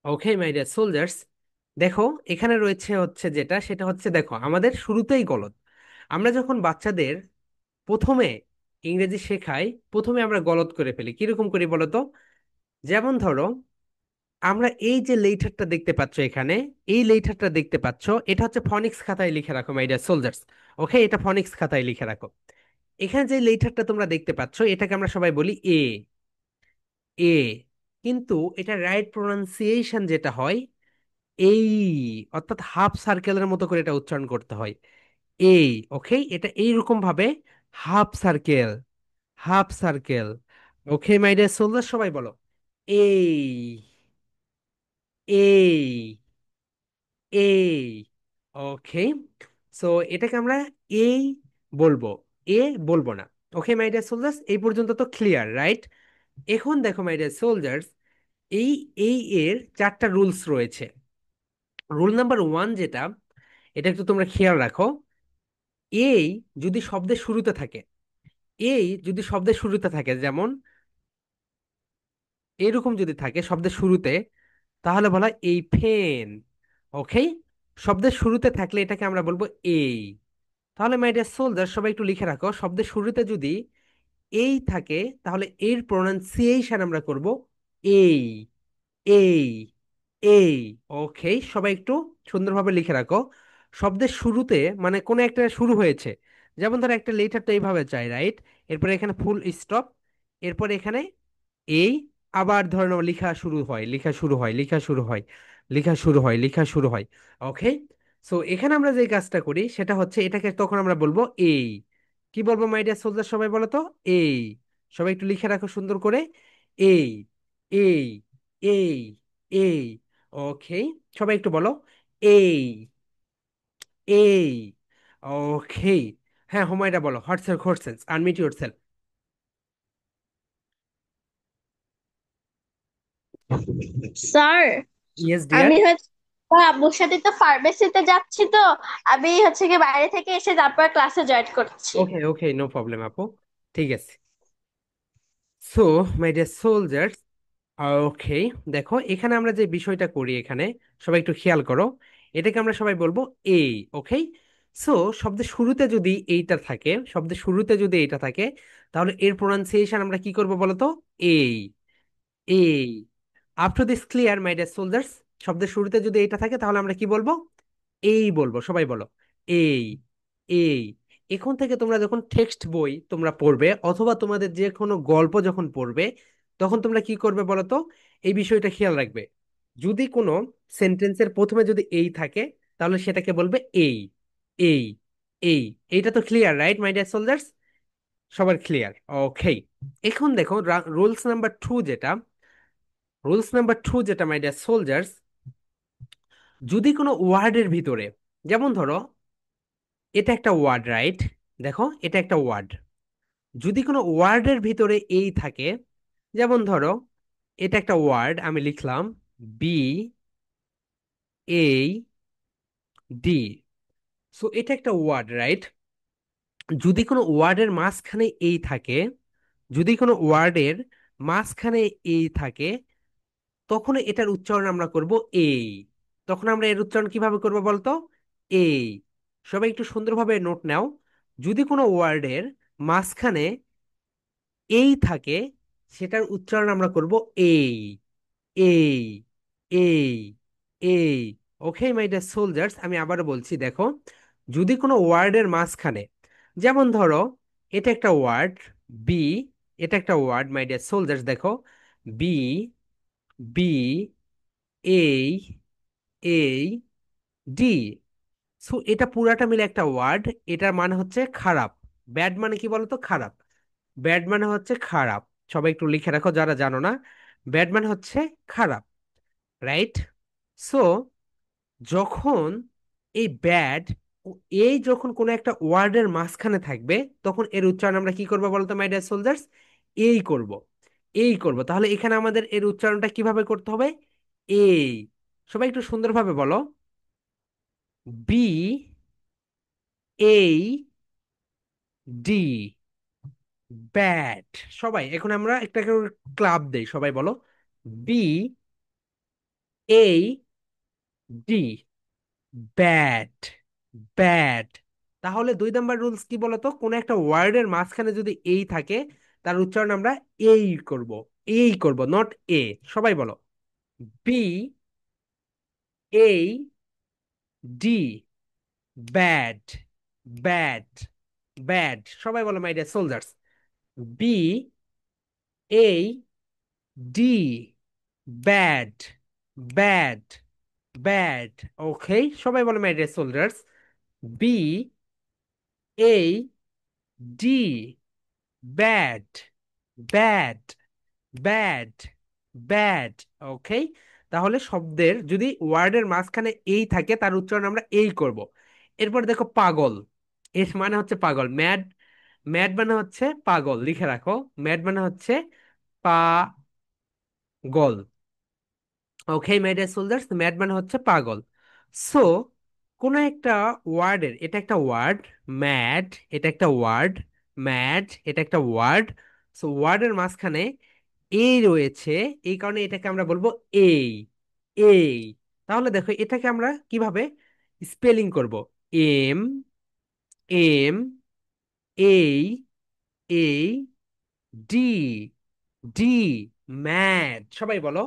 Okay my dear soldiers, দেখো এখানে রয়েছে হচ্ছে যেটা সেটা হচ্ছে, দেখো আমাদের শুরুতেই গলদ। আমরা যখন বাচ্চাদের প্রথমে ইংরেজি শেখাই, প্রথমে আমরা গলদ করে ফেলি। কিরকম করি বলো তো? যেমন ধরো, আমরা এই যে লেটারটা দেখতে পাচ্ছ এখানে, এই লেটারটা দেখতে পাচ্ছ, এটা হচ্ছে ফনিক্স খাতায় লিখে রাখো মাই ডিয়ার সোলজার্স। ওকে, এটা ফনিক্স খাতায় লিখে রাখো। এখানে যে লেটারটা তোমরা দেখতে পাচ্ছ এটাকে আমরা সবাই বলি এ। এ, কিন্তু এটা রাইট প্রোনাউন্সিয়েশন যেটা হয় এই, অর্থাৎ হাফ সার্কেলের মতো করে এটা উচ্চারণ করতে হয়। এই, ওকে, এটা এইরকম ভাবে half circle, half circle. Okay my dear soldier, সবাই বলো এই, এই, এই। ওকে, সো এটাকে আমরা এই বলবো, এ বলবো না। ওকে মাই ডিয়ার সোলজার্স, এই পর্যন্ত তো ক্লিয়ার, রাইট? এখন দেখো মাই ডিয়ার সোলজার্স, এই এই এর চারটা রুলস রয়েছে। রুল নাম্বার ওয়ান যেটা, এটা একটু তোমরা খেয়াল রাখো। এই যদি শব্দের শুরুতে থাকে, এই যদি শব্দের শুরুতে থাকে, যেমন এরকম যদি থাকে শব্দের শুরুতে, তাহলে বলা হয় এই ফেন। ওকে, শব্দের শুরুতে থাকলে এটাকে আমরা বলবো এই। তাহলে মাই ডিয়ার সোলজার, সবাই একটু লিখে রাখো, শব্দের শুরুতে যদি এই থাকে তাহলে এর প্রোনাউন্সিয়েশন আমরা করব এই, এই, এই। ওকে, সবাই একটু সুন্দরভাবে লিখে রাখো। শব্দের শুরুতে মানে কোনো একটা শুরু হয়েছে, যেমন ধরো একটা লেটারটা এইভাবে চাই, রাইট? এরপরে এখানে ফুল স্টপ, এরপরে এখানে এই, আবার ধরে নাও লেখা শুরু হয়, লেখা শুরু হয়, লেখা শুরু হয়, লেখা শুরু হয়, লেখা শুরু হয়। ওকে, সো এখানে আমরা যে কাজটা করি সেটা হচ্ছে এটাকে তখন আমরা বলবো এই। কি বলবো মাই ডিয়ার সোলজার, সবাই বলো তো এই। সবাই একটু লিখে রাখো সুন্দর করে, এই, এই, এই, এই। ওকে, সবাই একটু বলো এই, এই। ওকে, হ্যাঁ হুমায়রা বলো, হটসেল খোরসেন্স unmute yourself. Sir, yes dear. আমি হচ্ছে আমার আব্বুর সাথে তো ফার্মেসিতে যাচ্ছি, তো আমি হচ্ছে কি বাইরে থেকে এসে তারপর ক্লাসে জয়েন করছি। ওকে ওকে, নো প্রবলেম আপু, ঠিক আছে। সো মাই ডিয়ার সোলজার্স, ওকে, দেখো এখানে আমরা যে বিষয়টা করি এখানে, সবাই একটু খেয়াল করো, এটাকে আমরা সবাই বলবো এই। ওকে, সো শব্দের শুরুতে যদি এইটা থাকে, শব্দের শুরুতে যদি এইটা থাকে, তাহলে এর প্রোনাউন্সিয়েশন আমরা কি করব বলো তো? এই, এই। After this clear my dear soldiers? শব্দের শুরুতে যদি এইটা থাকে তাহলে আমরা কি বলবো? এই বলবো, সবাই বলো এই, এই। এখন থেকে তোমরা যখন টেক্সট বই তোমরা পড়বে অথবা তোমাদের যে কোনো গল্প যখন পড়বে, তখন তোমরা কি করবে বলো তো? এই বিষয়টা খেয়াল রাখবে। যদি কোনো সেন্টেন্সের প্রথমে যদি এই থাকে, তাহলে সেটাকে বলবে এই, এই, এই। এইটা তো clear, right my dear soldiers? সবার ক্লিয়ার? ওকে, এখন দেখো রুলস নাম্বার টু যেটা, রুলস নাম্বার টু যেটা মাই ডিয়ার সোলজার্স, যদি কোনো ওয়ার্ডের ভিতরে, যেমন ধরো এটা একটা ওয়ার্ড, রাইট? দেখো এটা একটা ওয়ার্ড, যদি কোনো ওয়ার্ডের ভিতরে এই থাকে, যেমন ধরো এটা একটা ওয়ার্ড, আমি লিখলাম বি, এই, ডি। সো এটা একটা ওয়ার্ড, রাইট? যদি কোনো ওয়ার্ডের মাঝখানে এই থাকে, যদি কোনো ওয়ার্ডের মাঝখানে এই থাকে, তখন এটার উচ্চারণ আমরা করব এই। তখন আমরা এর উচ্চারণ কিভাবে করব বলতো? এই। সবাই একটু সুন্দরভাবে নোট নাও। যদি কোনো ওয়ার্ডের মাঝখানে এই থাকে, সেটার উচ্চারণ আমরা করব এই, এই, এই, এই। ওকে মাই ডিয়ার সোলজার্স, আমি আবারও বলছি, দেখো যদি কোনো ওয়ার্ডের মাঝখানে, যেমন ধরো এটা একটা ওয়ার্ড বি, এটা একটা ওয়ার্ড মাই ডিয়ার সোলজার্স, দেখো বি, বি, এই, এই, ডি। সো এটা পুরাটা মিলে একটা ওয়ার্ড। এটার মানে হচ্ছে খারাপ। ব্যাড মানে কি বলতো? খারাপ। ব্যাড মানে হচ্ছে খারাপ। সবাই একটু লিখে রাখো যারা জানো না, ব্যাড মানে হচ্ছে খারাপ, রাইট? সো যখন এই ব্যাড, এই যখন কোনো একটা ওয়ার্ডের মাঝখানে থাকবে, তখন এর উচ্চারণ আমরা কি করবো বলতো মাই ডিয়ার সোলজার্স? এই করব, এই করব। তাহলে এখানে আমাদের এর উচ্চারণটা কিভাবে করতে হবে? এই। সবাই একটু সুন্দরভাবে বলো, বি, এই, ডি, ব্যাট। সবাই এখন আমরা একটা ক্লাব দেই, সবাই বলো B, E D, bad, bad. তাহলে 2 নাম্বার রুলস কি বলতো, কোন একটা ওয়ার্ডের মাঝখানে যদি এই থাকে, তার উচ্চারণ আমরা এই করব, এই করব, নট এ। সবাই বলো, B, E, D, bad, bad, bad. সবাই বলো my dear soldiers, B, E, D, bad, bad, bad. Okay, সবাই বলো my dear soldiers, B, E, D, bad, bad, bad, bad. Okay, তাহলে শব্দের যদি ওয়ার্ডের মাঝখানে এই থাকে, তার উচ্চারণ আমরা এই করব। এরপর দেখো পাগল, এর মানে হচ্ছে পাগল, ম্যাড। ম্যাড মানে হচ্ছে পাগল, লিখে রাখো। ম্যাড মানে হচ্ছে পাগল। ওকে মাই ডিয়ার সোলজার্স, ম্যাড মানে হচ্ছে পাগল। সো কোন একটা ওয়ার্ডের, এটা একটা ওয়ার্ড, ম্যাড, এটা একটা ওয়ার্ড, ম্যাড, এটা একটা ওয়ার্ড। সো ওয়ার্ডের মাঝখানে এই রয়েছে, এই কারণে এটাকে আমরা বলবো এই, এই। তাহলে দেখো এটাকে আমরা কিভাবে স্পেলিং করব, M, M, A, A, D, D, mad. সবাই বলো,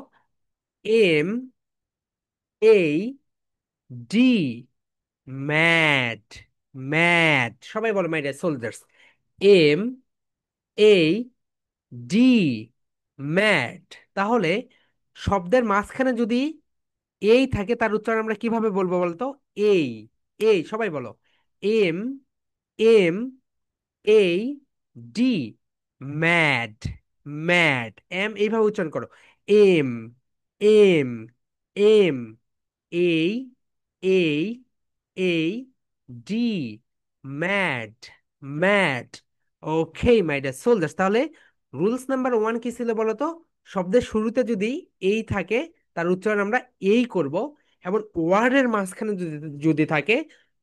M, A, D, mad, mad. সবাই বলো my dear soldiers, M, A, D, mad. তাহলে শব্দের মাঝখানে যদি এই থাকে, তার উচ্চারণ আমরা কিভাবে বলবো বলতো, এই, এই। সবাই বলো, M, M, A, D, mad, mad. M এইভাবে উচ্চারণ করো, এম, এম, এম, এই, এই, A, D, mad, mad. Okay my dear soldiers, তাহলে রুলস নাম্বার 1 কি ছিল বলো তো, শব্দের শুরুতে যদি এই থাকে, তার উচ্চারণ আমরা এই করব। এবং ওয়ার্ডের মাঝখানে যদি যদি থাকে,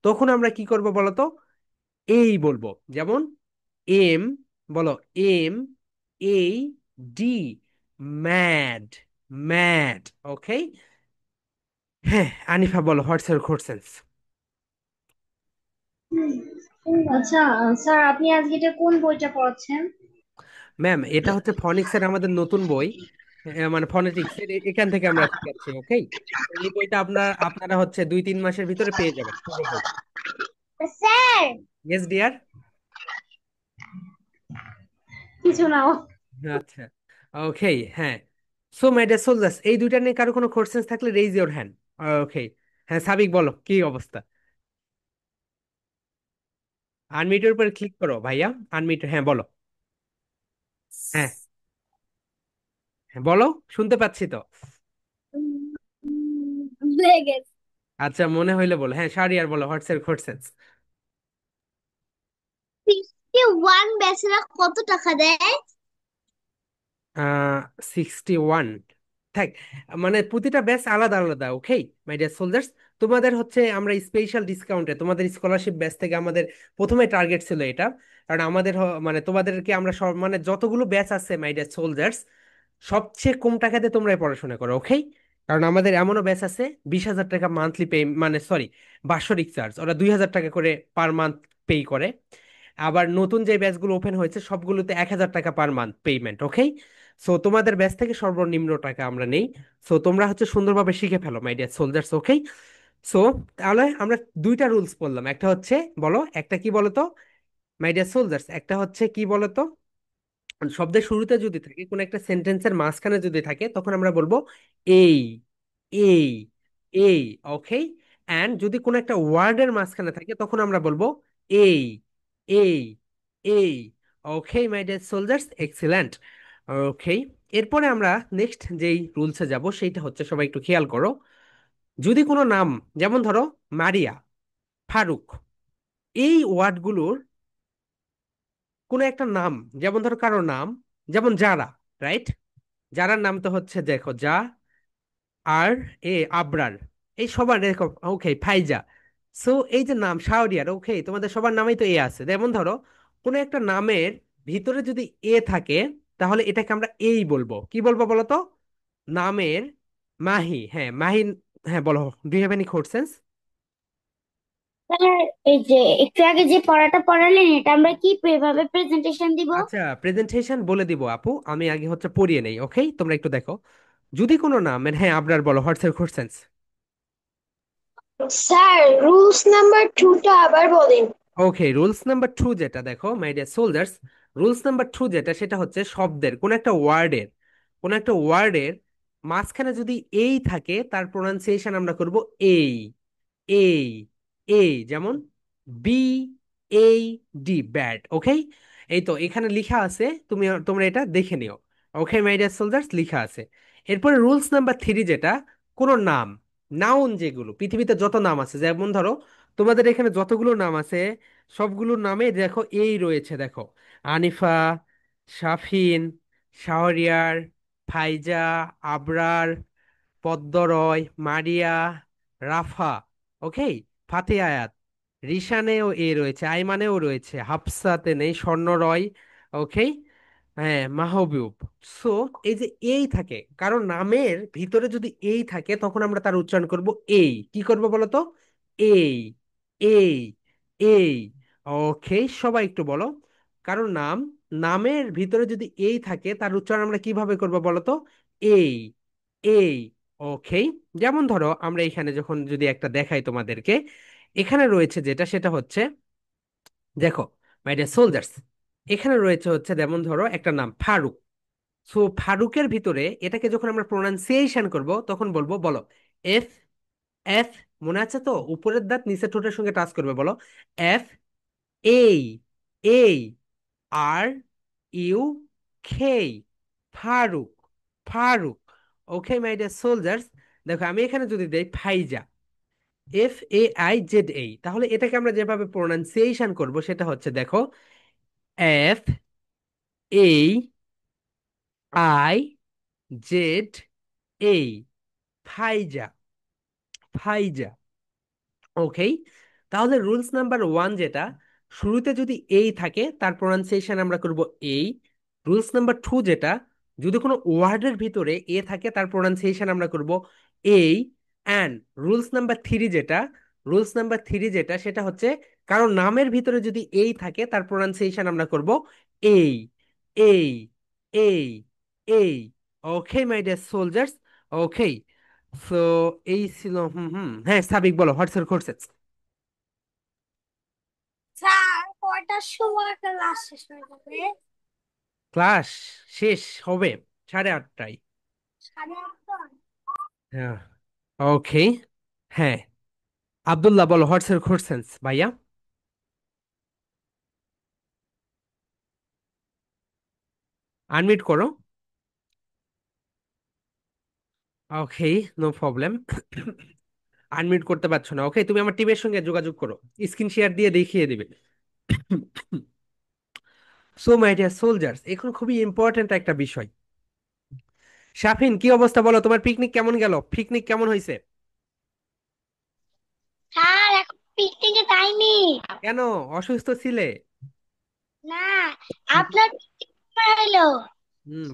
তখন আমরা কি করব বলো তো, এই বলবো। যেমন এম, বলো, M, A, D, mad, mad. ওকে, হ্যাঁ, আনিফা বলো, হোয়াটস ইউর কোশ্চেনস? আচ্ছা স্যার, আপনি আজকে এটা কোন বইটা পড়াচ্ছেন? ম্যাম, এটা হচ্ছে ফনিক্সের আমাদের নতুন বই, মানে ফনেটিক্স এর, এখান থেকে আমরা শিখাচ্ছি। ওকে, এই বইটা আপনারা হচ্ছে 2-3 মাসের ভিতরে পেয়ে যাবেন পুরো বই। Sir, yes deer. কিছু না। আচ্ছা, ওকে, হ্যাঁ। সো মাই ডিয়ার সোলজার্স, এই দুইটা নিয়ে কারো কোনো কোশ্চেন্স থাকলে রেইজ ইওর হ্যান্ড। ওকে, হ্যাঁ, সাবিক বলো কি অবস্থা। আনমিউটের উপর ক্লিক করো ভাইয়া, আনমিউট, হ্যাঁ বলো। হ্যাঁ, হ্যাঁ, বলো, শুনতে পাচ্ছি তো। ভুলে গেছি। আচ্ছা, মনে হইলে বলো। হ্যাঁ, শাহরিয়ার বলো, হোয়াটস ইওর কোশ্চেন্স? 51 ব্যাচেরা কত টাকা দেয়? 61, থাক, মানে প্রতিটা ব্যাচ আলাদা আলাদা। ওকে মাই ডিয়ার সোলজার্স, তোমাদের হচ্ছে আমরা স্পেশাল ডিসকাউন্টে তোমাদের স্কলারশিপ ব্যাচ থেকে, আমাদের প্রথমে টার্গেট ছিল এটা। কারণ আমাদের মানে তোমাদেরকে আমরা সব, মানে যতগুলো ব্যাচ আছে মাই ডিয়ার সোলজার্স, সবচেয়ে কম টাকাতে তোমরা পড়াশোনা করো। ওকে, কারণ আমাদের এমনও ব্যাচ আছে 20,000 টাকা মান্থলি পে, মানে সরি, বাৎসরিক চার্জ, ওরা 2,000 টাকা করে পার মান্থ পে করে। আবার নতুন যে ব্যাচগুলো ওপেন হয়েছে সবগুলোতে 1,000 টাকা পার মান্থ পেমেন্ট। ওকে, সো তোমাদের ব্যাচ থেকে সর্বনিম্ন টাকা আমরা নেই। সো তোমরা হচ্ছে সুন্দরভাবে শিখে ফেলো my dear soldiers. Okay, so তাহলে আমরা দুইটা রুলস বললাম, একটা হচ্ছে, বলো একটা কি বলো তো মাই ডিয়ার সোলজার্স, একটা হচ্ছে কি বলো তো, শব্দের শুরুতে যদি থাকে, কোন একটা সেন্টেন্সের মাঝখানে যদি থাকে, তখন আমরা বলবো এই, এই, এই। ওকে, অ্যান্ড যদি কোনো একটা ওয়ার্ডের মাঝখানে থাকে, তখন আমরা বলবো এই, এই, এই। Okay my dear soldiers, excellent. ওকে, এরপরে আমরা নেক্সট যেই রুলসে যাব, সেইটা হচ্ছে, সবাই একটু খেয়াল করো, যদি কোনো নাম, যেমন ধরো মারিয়া, ফারুক, এই ওয়ার্ডগুলোর কোনো একটা নাম, যেমন ধরো কারো নাম, যেমন যারা, রাইট, যারার নাম তো হচ্ছে দেখো যা, আর আবরার, এই সবার দেখো। ওকে, ফাইজা। সো এই যে নাম শাহরিয়ার, ওকে, তোমাদের সবার নামেই তো এ আছে। যেমন ধরো কোনো একটা নামের ভিতরে যদি এ থাকে, তাহলে এটাকে আমরা এই বলবো, কি বলবো বলো তো, নামের মাহি, হ্যাঁ মাহি। হ্যাঁ বলো, do you have any questions? Sir, এই যে একটু আগে যে পড়াটা পড়ালেন এটা আমরা কি এভাবে প্রেজেন্টেশন দিব? আচ্ছা, প্রেজেন্টেশন বলে দিব আপু, আমি আগে হচ্ছে পড়িয়ে নেই, ওকে? তোমরা একটু দেখো। যদি কোনো নাম, হ্যাঁ আবরার বলো, হোয়াটস এর কোশ্চেন্স? স্যার, রুলস নাম্বার 2টা আবার বলেন। ওকে, রুলস নাম্বার 2 যেটা দেখো my dear soldiers, rules number 2 যেটা সেটা হচ্ছে শব্দের কোন একটা ওয়ার্ডের মাঝখানে যদি এই থাকে তার প্রোনাউন্সিয়েশন আমরা করব এই, এই, এই, যেমন বি এই ডি, ব্যাড, ওকে? এই তো এখানে লেখা আছে, তোমরা এটা দেখে নিও। ওকে মাই ডিয়ার সোলজার্স, লেখা আছে। এরপরে রুলস নাম্বার 3 যেটা, কোনো নাম, নাউন যেগুলো পৃথিবীতে যত নাম আছে, যেমন ধরো তোমাদের এখানে যতগুলো নাম আছে সবগুলোর নামে দেখো এই রয়েছে, দেখো আনিফা, শাফিন, শাহরিয়ার, ফাইজা, আবরার, পদ্মরয়, মারিয়া, রাফা, ওকে, ফাতে আয়াত, রিশানেও এ রয়েছে, আইমানেও রয়েছে, হাফসাতে নেই, স্বর্ণরয়, ওকে, হ্যাঁ মাহবুব। সো এই যে এই থাকে, কারণ নামের ভিতরে যদি এই থাকে তখন আমরা তার উচ্চারণ করব এই, কি করব বলো তো? এই, এই, এই, ওকে, সবাই একটু বলো। কারণ নামের ভিতরে যদি এই থাকে তার উচ্চারণ আমরা কিভাবে করব বলো তো? এই, এই, ওকে। যেমন ধরো আমরা এখানে যখন যদি একটা দেখাই তোমাদেরকে, এখানে রয়েছে যেটা সেটা হচ্ছে, দেখো মাই ডিয়ার সোলজার্স, এখানে রয়েছে হচ্ছে যেমন ধরো একটা নাম ফারুক। সো ফারুকের ভিতরে এটাকে যখন আমরা প্রোনাউন্সিয়েশন করব তখন বলবো, বলো এফ, এফ, মনে আছে তো? উপরের দাঁত নিচের ঠোঁটের সঙ্গে টাচ করবে, বলো F, E, E, R, U, K, Farooq, Farooq, okay my dear soldiers. দেখো আমি এখানে যদি দেই ফাইজা, FAIZA, তাহলে এটাকে আমরা যেভাবে প্রোনাউন্সিয়েশন করব সেটা হচ্ছে, দেখো FAIZA, ফাইজা, ফাইজা, ওকে। তাহলে রুলস নাম্বার 1 যেটা, শুরুতে যদি এই থাকে তার প্রোনাউন্সিয়েশন আমরা করব এই। রুলস নাম্বার 2 যেটা, যদি কোনো ওয়ার্ডের ভিতরে এ থাকে তার প্রোনাউন্সিয়েশন আমরা করব এই। অ্যান্ড রুলস নাম্বার 3 যেটা সেটা হচ্ছে, কারণ নামের ভিতরে যদি এই থাকে তার প্রোনাউন্সিয়েশন আমরা করব এই, এই, এই, এই, okay my dear soldiers, okay. So এই ছিল, হুম হুম, হ্যাঁ সাবিক বলো, হোয়াটস ইউর কোর্সেস? স্যার, কয়টার সময় ক্লাস শেষ হয়ে যাবে? ক্লাস শেষ হবে 8:30টায়। 8:30? হ্যাঁ, ওকে, হ্যাঁ। আব্দুল্লাহ বলো, হোয়াটস ইউর কোর্সেস ভাইয়া? আনমিউট করো। ওকে, নো প্রবলেম। আনমিউট করতে পারছো না, ওকে, তুমি আমার টিমের সঙ্গে যোগাযোগ করো, স্ক্রিন শেয়ার দিয়ে দেখিয়ে দিবে। সো মাই ডিয়ার সোলজার্স, এখন খুবই ইম্পর্ট্যান্ট একটা বিষয়। শাফিন, কি অবস্থা বলো, তোমার পিকনিক কেমন গেল? পিকনিক কেমন হয়েছে? স্যার, এখন পিকনিকে যাইনি। কেন, অসুস্থ ছিলে? না, আপনার হলো।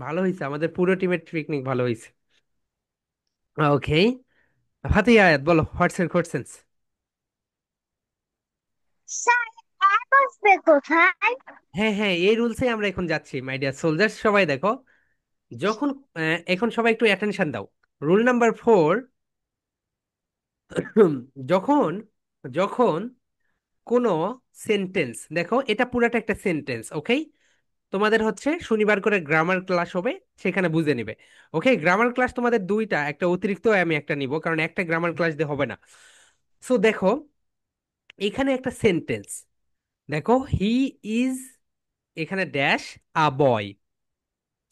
ভালো হয়েছে, আমাদের পুরো টিমের পিকনিক ভালো হয়েছে। ওকে, ফাতিয়া আয়াত বলো, হোয়াটস এর কোশ্চেন্স? স্যার, আর বসবে কোথায়? হ্যাঁ হ্যাঁ, এই রুলসে আমরা এখন যাচ্ছি মাই ডিয়ার সোলজার্স, সবাই দেখো। যখন এখন সবাই একটু অ্যাটেনশন দাও। রুল নাম্বার 4, যখন যখন কোনো সেন্টেন্স, দেখো এটা পুরাটা একটা সেন্টেন্স, ওকে? তোমাদের হচ্ছে শনিবার করে গ্রামার ক্লাস হবে, সেখানে বুঝে নিবে। ওকে, গ্রামার ক্লাস তোমাদের দুইটা, একটা অতিরিক্ত আমি একটা নিব, কারণ একটা গ্রামার ক্লাস দিয়ে হবে না। সো দেখো এখানে একটা সেন্টেন্স, দেখো হি ইজ, এখানে ড্যাশ আ বয়।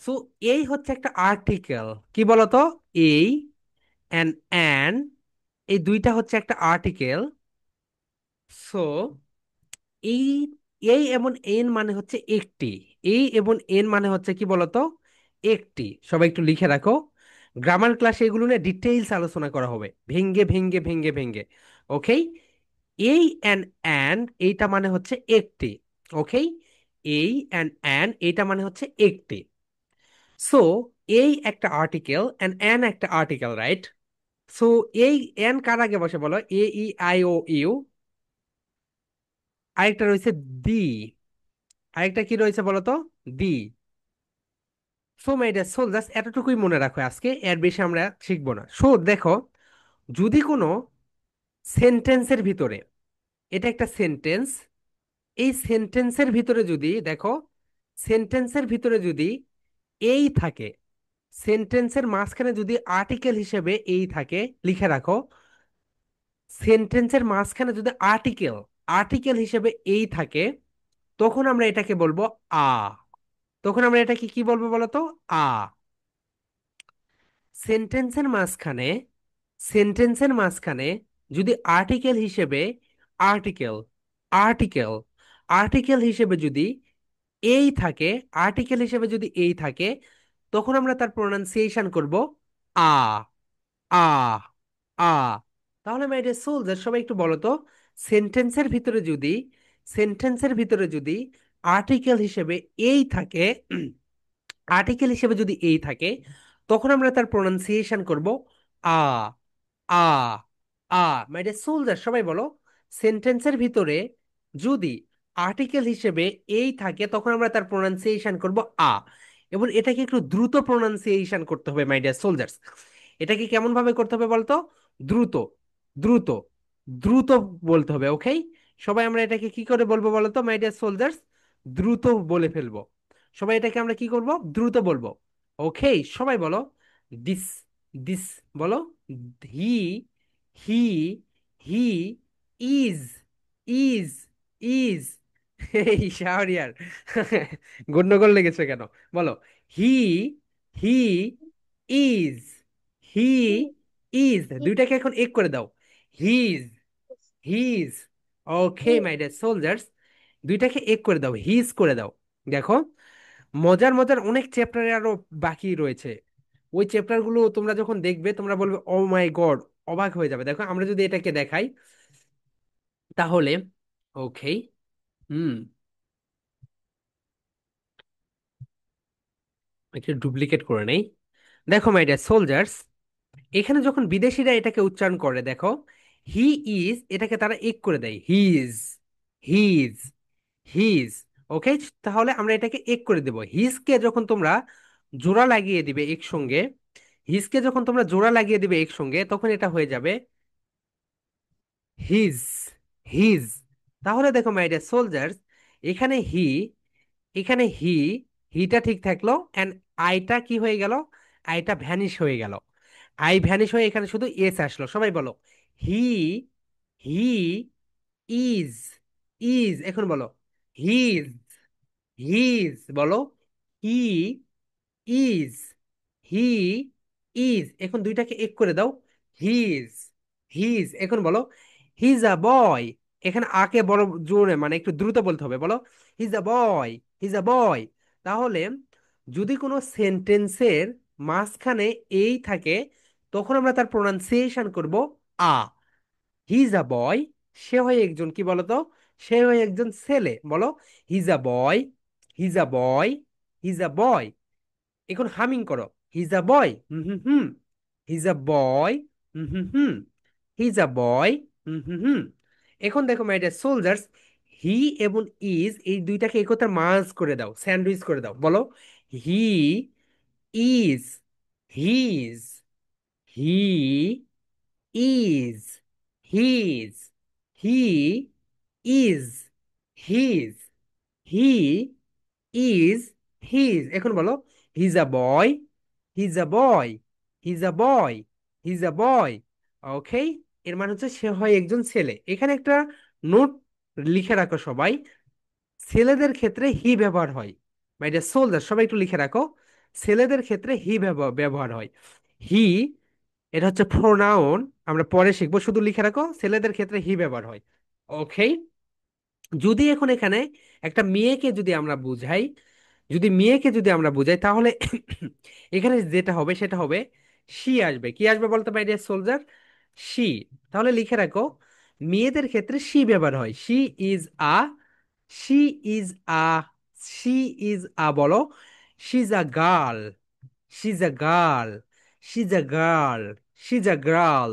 সো এই হচ্ছে একটা আর্টিকেল, কি বলতো? এই অ্যান, এই দুইটা হচ্ছে একটা আর্টিকেল। সো এই, এই এবং এন মানে হচ্ছে একটি, এই এবং এন মানে হচ্ছে কি বলতো? একটি। সবাই একটু লিখে রাখো, গ্রামার ক্লাসে এগুলো নিয়ে ডিটেইলস আলোচনা করা হবে, ভেঙ্গে ভেঙ্গে ভেঙ্গে ভেঙ্গে, ওকে? এই অ্যান এইটা মানে হচ্ছে একটি, ওকে? এই অ্যান এইটা মানে হচ্ছে একটি। সো এই একটা আর্টিকেল এন্ড অ্যান একটা আর্টিকেল, রাইট? সো এই এন কার আগে বসে বলো? এ ই আই ও ইউ। আরেকটা রয়েছে দি। আরেকটা কি রয়েছে বলো তো? দি। সো মাই ডিয়ার সোলজার্স, এতটুকুই মনে রাখো আজকে, এর বেশি আমরা শিখবো না। সো দেখো, যদি কোনো সেন্টেন্সের ভিতরে, এটা একটা সেন্টেন্স, এই সেন্টেন্সের ভিতরে যদি দেখো, সেন্টেন্সের ভিতরে যদি এই থাকে, সেন্টেন্সের মাঝখানে যদি আর্টিকেল হিসেবে এই থাকে, লিখে রাখো, সেন্টেন্সের মাঝখানে যদি আর্টিকেল, আর্টিকেল হিসেবে এই থাকে, তখন আমরা এটাকে বলবো আ। তখন আমরা এটাকে কি বলবো বলো তো? আ। সেন্টেন্সের মাঝখানে, সেন্টেন্সের মাঝখানে যদি আর্টিকেল হিসেবে, আর্টিকেল, আর্টিকেল, আর্টিকেল হিসেবে যদি এই থাকে, আর্টিকেল হিসেবে যদি এই থাকে, তখন আমরা তার প্রোনাউন্সিয়েশন করব আ। আ। আ। তাহলে মাই ডিয়ার সোলজার, সবাই একটু বলো তো, সেন্টেন্সের ভিতরে যদি, সেন্টেন্সের ভিতরে যদি আর্টিকেল হিসেবে এই থাকে, আর্টিকেল হিসেবে যদি এই থাকে, তখন আমরা তার প্রোনাউন্সিয়েশন করব আ। আ। আ। মাই ডিয়ার সোলজার, সবাই বলো, সেন্টেন্সের ভিতরে যদি আর্টিকেল হিসেবে এই থাকে, তখন আমরা তার প্রোনাউন্সিয়েশন করব আ। এবং এটাকে একটু দ্রুত প্রোনাউন্সিয়েশন করতে হবে মাই ডিয়ার সোলজার্স। এটাকে কেমন ভাবে করতে হবে বলতো? দ্রুত, দ্রুত, দ্রুত বলতে হবে, ওকে? সবাই আমরা এটাকে কি করে বলবো বলতো মাই ডিয়ার সোলজার্স? দ্রুত বলে ফেলবো। সবাই এটাকে আমরা কি করব? দ্রুত বলবো। ওকে, সবাই বলো, দিস, দিস বলো। He, he, he is, is, is. এই শাহরিয়ার, গন্ডগোল লেগেছে কেন? বলো, he, he is, he is. দুইটাকে এখন এক করে দাও। He's, he's. Okay my dear soldiers, দুইটাকে এক করে দাও, হিজ করে দাও। দেখো, মজার মজার অনেক চ্যাপ্টারে আরো বাকি রয়েছে। ওই চ্যাপ্টার গুলো তোমরা যখন দেখবে, তোমরা বলবে ও মাই গড, অবাক হয়ে যাবে। দেখো, আমরা যদি এটাকে দেখাই তাহলে, ওকে, হুম, একটু ডুপ্লিকেট করে নেই। দেখো মাই ডিয়ার সোলজার্স, এখানে যখন বিদেশিরা এটাকে উচ্চারণ করে, দেখো, হি ইজ, এটাকে তারা এক করে দেয়, হিজ, হিজ, হিজ। ওকে, তাহলে আমরা এটাকে এক করে দেব। হিজকে যখন তোমরা জোড়া লাগিয়ে দিবে একসঙ্গে, হিজকে যখন তোমরা জোড়া লাগিয়ে দিবে একসঙ্গে, তখন এটা হয়ে যাবে হিজ, হিজ। তাহলে দেখো মাই ডিয়ার সোলজার্স, এখানে হি, এখানে হি, হিটা ঠিক থাকলো, এন্ড আইটা কি হয়ে গেল? আইটা ভ্যানিশ হয়ে গেল। আই ভ্যানিশ হয়ে এখানে শুধু এস আসলো। সবাই বলো, হি, হি ইজ, ইজ। এখন বলো, হিজ, হিজ বলো, হি ইজ, হি ইজ। এখন দুইটাকে এক করে দাও, হিজ, হিজ। এখন বলো, হিজ আ বয়। এখানে আকে বড় জোরে, মানে একটু দ্রুত বলতে হবে, বলো, he's a boy, he's a বয়। তাহলে যদি কোনো সেন্টেন্সের মাঝখানে এই থাকে, তখন আমরা তার প্রোনাউন্সিয়েশন করব আ। হিজ আ বয়, সে হয় একজন কি বলতো? সে হয় একজন ছেলে, বলো, he's a boy, he's a boy, he's a বয়। এখন হামিং করো, his a boy, hmm hmm hmm, his a boy, hmm hmm hmm, his a বয়, হুম হুম হুম। এখন দেখো মাই ডিয়ার সোলজার্স, হি এবং ইজ, এই দুইটাকে একত্রে মার্জ করে দাও, স্যান্ডউইচ করে দাও, বলো, he is, he's, he is, he's, he is, he's, he is, he's. এখন বলো, he's a boy, he's a boy, he's a boy, he's a boy. ওকে, এর মানে হচ্ছে সে হয় একজন ছেলে। এখানে একটা নোট লিখে রাখো সবাই, ছেলেদের ক্ষেত্রে হি ব্যবহার হয়। মাই ডিয়ার সোলজার, সবাই একটু লিখে রাখো, ছেলেদের ক্ষেত্রে হি ব্যবহার হয়। হি, এটা হচ্ছে প্রোনাউন, আমরা পরে শিখবো, শুধু লিখে রাখো, ছেলেদের ক্ষেত্রে হি ব্যবহার হয়। ওকে, যদি এখন এখানে একটা মেয়েকে যদি আমরা বুঝাই, যদি মেয়েকে যদি আমরা বুঝাই, তাহলে এখানে যেটা হবে সেটা হবে শি আসবে। কি আসবে বলতে পারি সোলজার? শি। তাহলে লিখে রাখো, মেয়েদের ক্ষেত্রে শি ব্যবহার হয়, she is a, she is a, she is a বলো, she is a girl, She's a girl. She's a girl. She's a girl.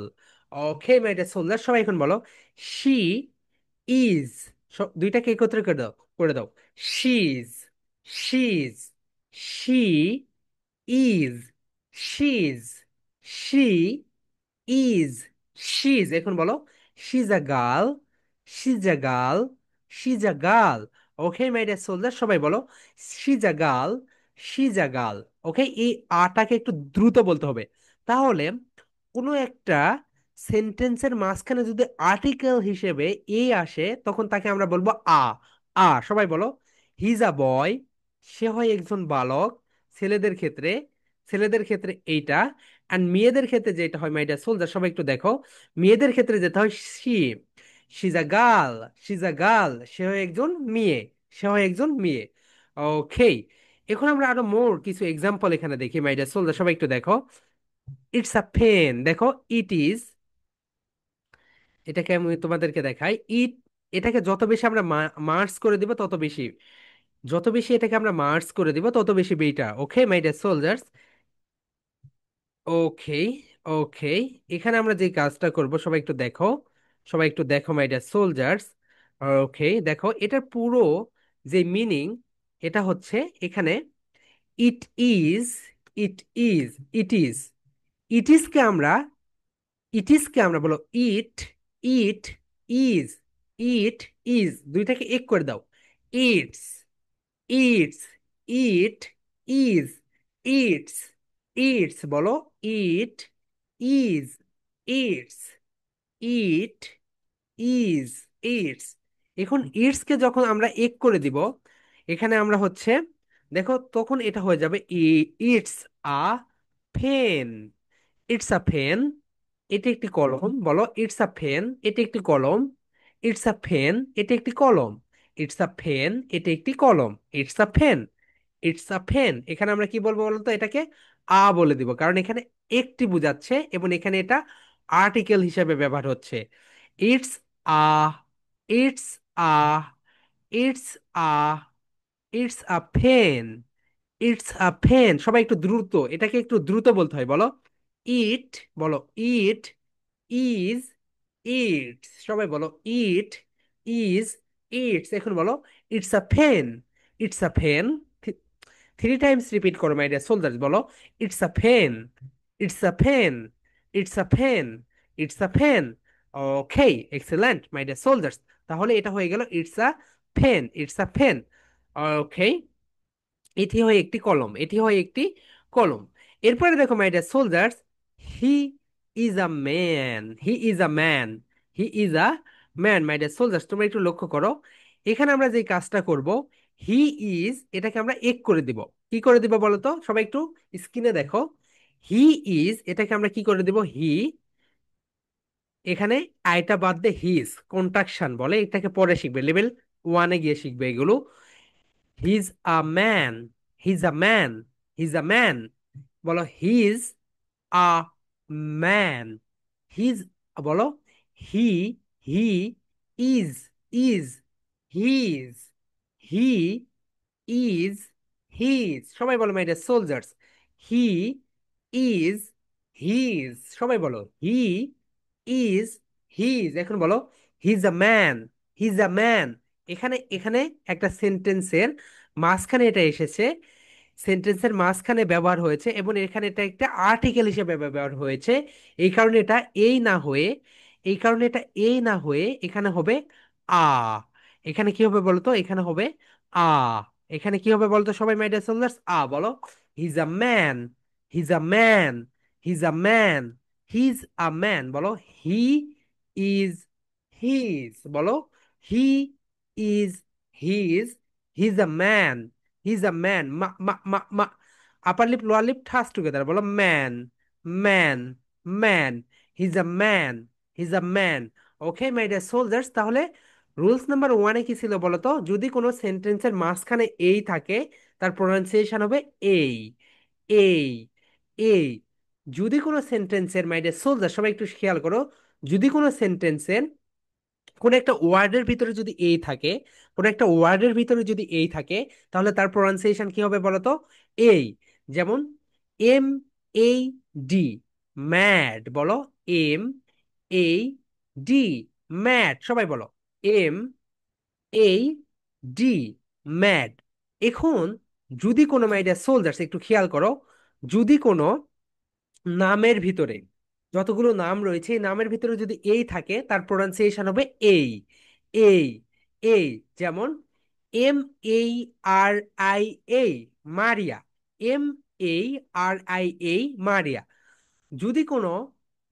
Okay my dear soldier, সবাই এখন বলো শি ইজ। দুইটাকে একত্রে করে দাও, করে দাও। She's, she's, she is, she's, she is, she's. এখন বলো she's a girl, she's a girl, she's a girl. Okay my dear soldier, সবাই বলো she's a girl, she's a girl. Okay, এই আটাকে একটু দ্রুত বলতে হবে। তাহলে কোনো একটা সেন্টেন্সের মাঝখানে যদি আর্টিকেল হিসেবে এ আসে, তখন তাকে আমরা বলবো আ। আ, সবাই বলো হি ইজ আ বয়। সে হয় একজন বালক। ছেলেদের ক্ষেত্রে, ছেলেদের ক্ষেত্রে এইটা। অ্যান্ড মেয়েদের ক্ষেত্রে যেটা হয় মাই ডিয়ার সোলজার, সবাই একটু দেখো, মেয়েদের ক্ষেত্রে যেটা হয় she. She is a girl, she is a girl. সে হয় একজন মেয়ে, সে হয় একজন মেয়ে। ওকে, এখন আমরা আরো মোর কিছু এক্সাম্পল এখানে দেখি মাই ডিয়ার সোলজার, সবাই একটু দেখো। ইটস আ পেন, দেখো ইট ইজ। এটাকে আমি তোমাদেরকে দেখাই। ইট, এটাকে যত বেশি আমরা মার্কস করে দিব তত বেশি, যত বেশি এটাকে আমরা মার্কস করে দিব তত বেশি বেটা। ওকে মাই ডিয়ার সোলজার্স। ওকে, ওকে, এখানে আমরা যে কাজটা করব, সবাই একটু দেখো, সবাই একটু দেখো মাই ডিয়ার সোলজার্স। ওকে, দেখো এটার পুরো যে মিনিং, এটা হচ্ছে এখানে it is, it is, it is, it ইজকে আমরা, ইট ইজকে আমরা বলো ইট, ইট ইজ, ইট ইজ, দুইটাকে এক করে দাও। It's, it's, it is, it's, it's বলো it is, it's, it is, it's. এখন ইটস কে যখন আমরা এক করে দিব, এখানে আমরা হচ্ছে, দেখো তখন এটা হয়ে যাবে it's a pen. It's a pen, এটি একটি কলম, বলো ইটস আ পেন, এটি একটি কলম। ইটস আ পেন, এটি একটি কলম। ইটস আ পেন, এটি একটি কলম। It's a pen, it's a pen. এখানে আমরা কি বলবো বলতো, এটাকে আ বলে দিব, কারণ এখানে একটি বোঝাচ্ছে এবং এখানে এটা আর্টিকেল হিসেবে ব্যবহার হচ্ছে। It's a, it's a, it's a, it's a pen, it's a pen. সবাই একটু দ্রুত, এটাকে একটু দ্রুত বলতে হয়, বলো ইট, বলো ইট ইজ, ইটস। সবাই বলো ইট ইজ, ইটস। এখন বলো it's a pen, it's a pen. Three times repeat করো মাই ডিয়ার সোলজার্স, বলো it's a pen, it's a pen, it's a pen, it's a pen. Okay, excellent my dear soldiers. তাহলে এটা হয়ে গেল it's a pen, it's a pen. Okay, এটি হয় একটি কলম, এটি হয় একটি কলম। এরপরে দেখো my dear soldiers, he is a man, he is a man, he is a man. My dear soldiers, তোমরা একটু লক্ষ্য করো, এখানে আমরা যে কাজটা করব, হি ইজ, এটাকে আমরা এক করে দিব। কি করে দিব বলো তো, সবাই একটু স্ক্রিনে দেখো। হি ইজ, এটাকে আমরা কি করে দিব, হি, এখানে আইটা বাদ দিয়ে হিজ, কন্ট্রাকশন বলে, এটাকে পরে শিখবে, লেভেল ওয়ানে গিয়ে শিখবে এগুলো। He's a man, he's a man, he's a man. বলো হিজ আ ম্যান, হিজ, বলো he, he is, is, he's, he is, he's. সবাই বলো my dear soldiers, he is he's. সবাই বলো হি ইজ হিজ। এখন বলো he's a man, he's a man. এখানে, এখানে একটা সেন্টেন্সের মাঝখানে এটা এসেছে, সেন্টেন্সের মাঝখানে ব্যবহার হয়েছে এবং এখানে এটা একটা আর্টিকেল হিসেবে ব্যবহার হয়েছে। এই কারণে এটা এই না হয়ে, এই কারণে এটা এই না হয়ে এখানে হবে আ। এখানে কি হবে বলতো, এখানে হবে আ। এখানে কি হবে বলতো সবাই মাই ডিয়ার সোলজার্স, আ বলো he's a man, he's a man, he's a man, he's a man. বলো হি ইজ হিজ, বলো he is he's, he's a man, he's a man. মা মা মা মা, আপার লিপ লোয়ার লিপ ঠাস together, বলো man, man, man. He's a man, he's a man. Okay my dear soldiers, তাহলে rules number ওয়ানে কি ছিল বলতো, যদি কোনো সেন্টেন্সের মাঝখানে এই থাকে, তার প্রোনাউন্সিয়েশন হবে এই, এই, এই। যদি কোনো সেন্টেন্সের, মাই ডিয়ার সোলজার সবাই একটু খেয়াল করো, যদি কোনো সেন্টেন্সের কোন একটা ওয়ার্ডের ভিতরে যদি এই থাকে, কোন একটা ওয়ার্ডের ভিতরে যদি এই থাকে, তাহলে তার প্রোনাউন্সিয়েশন কি হবে বলতো, এই। যেমন MAD, ম্যাড বলো। MAD, ম্যাড, সবাই বলো। MAD, mad. এখন যদি কোনো, মাই ডিয়ার সোলজার্স, একটু খেয়াল করো, যদি কোনো নামের ভিতরে, যতগুলো নাম রয়েছে এই নামের ভিতরে যদি এই থাকে, তার প্রোনাউন্সিয়েশন হবে এই, এই, এই। যেমন MARIA, মারিয়া। MARIA, মারিয়া। যদি কোনো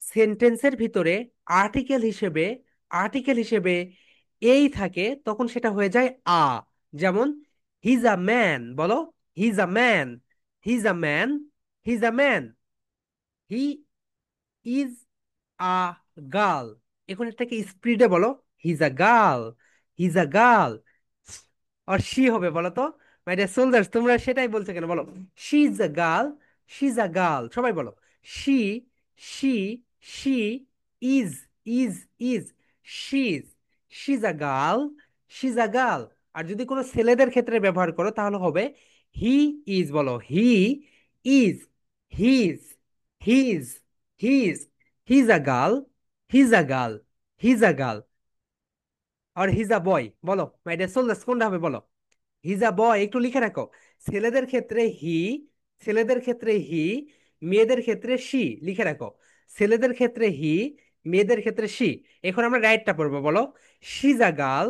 সেন্টেন্সের ভিতরে আর্টিকেল হিসেবে এই থাকে, তখন সেটা হয়ে যায় আ। যেমন হিজ আ ম্যান, বলো। He's a man, he's a man, he's a man. He is a girl. এখন এটাকে স্পিডে বলো। He's a girl, he's a girl. আর শি হবে বলো তো। মাই ডিয়ার সোলজার্স, তোমরা সেটাই বলছো কেন, বলো। She is a girl, she is a girl, সবাই বলো। She, she, she is, is, is, she is, she is a girl, she is a girl. আর যদি কোনো ছেলেদের ক্ষেত্রে ব্যবহার করো তাহলে হবে হি ইজ, বলো। He is, he's, he's, he's, he's a girl, he's a girl, he's a girl. আর হিজ আ বয়, বলো। মাই ডিয়ার সোলজার্স, কোনটা হবে বলো। হিজ আ বয়, একটু লিখে রাখো। ছেলেদের ক্ষেত্রে হি, ছেলেদের ক্ষেত্রে হি, মেয়েদের ক্ষেত্রে সি, লিখে রাখো। ছেলেদের ক্ষেত্রে হি, মেয়েদের ক্ষেত্রে সি। এখন আমরা রাইটটা পড়বো, বলো। She's a girl,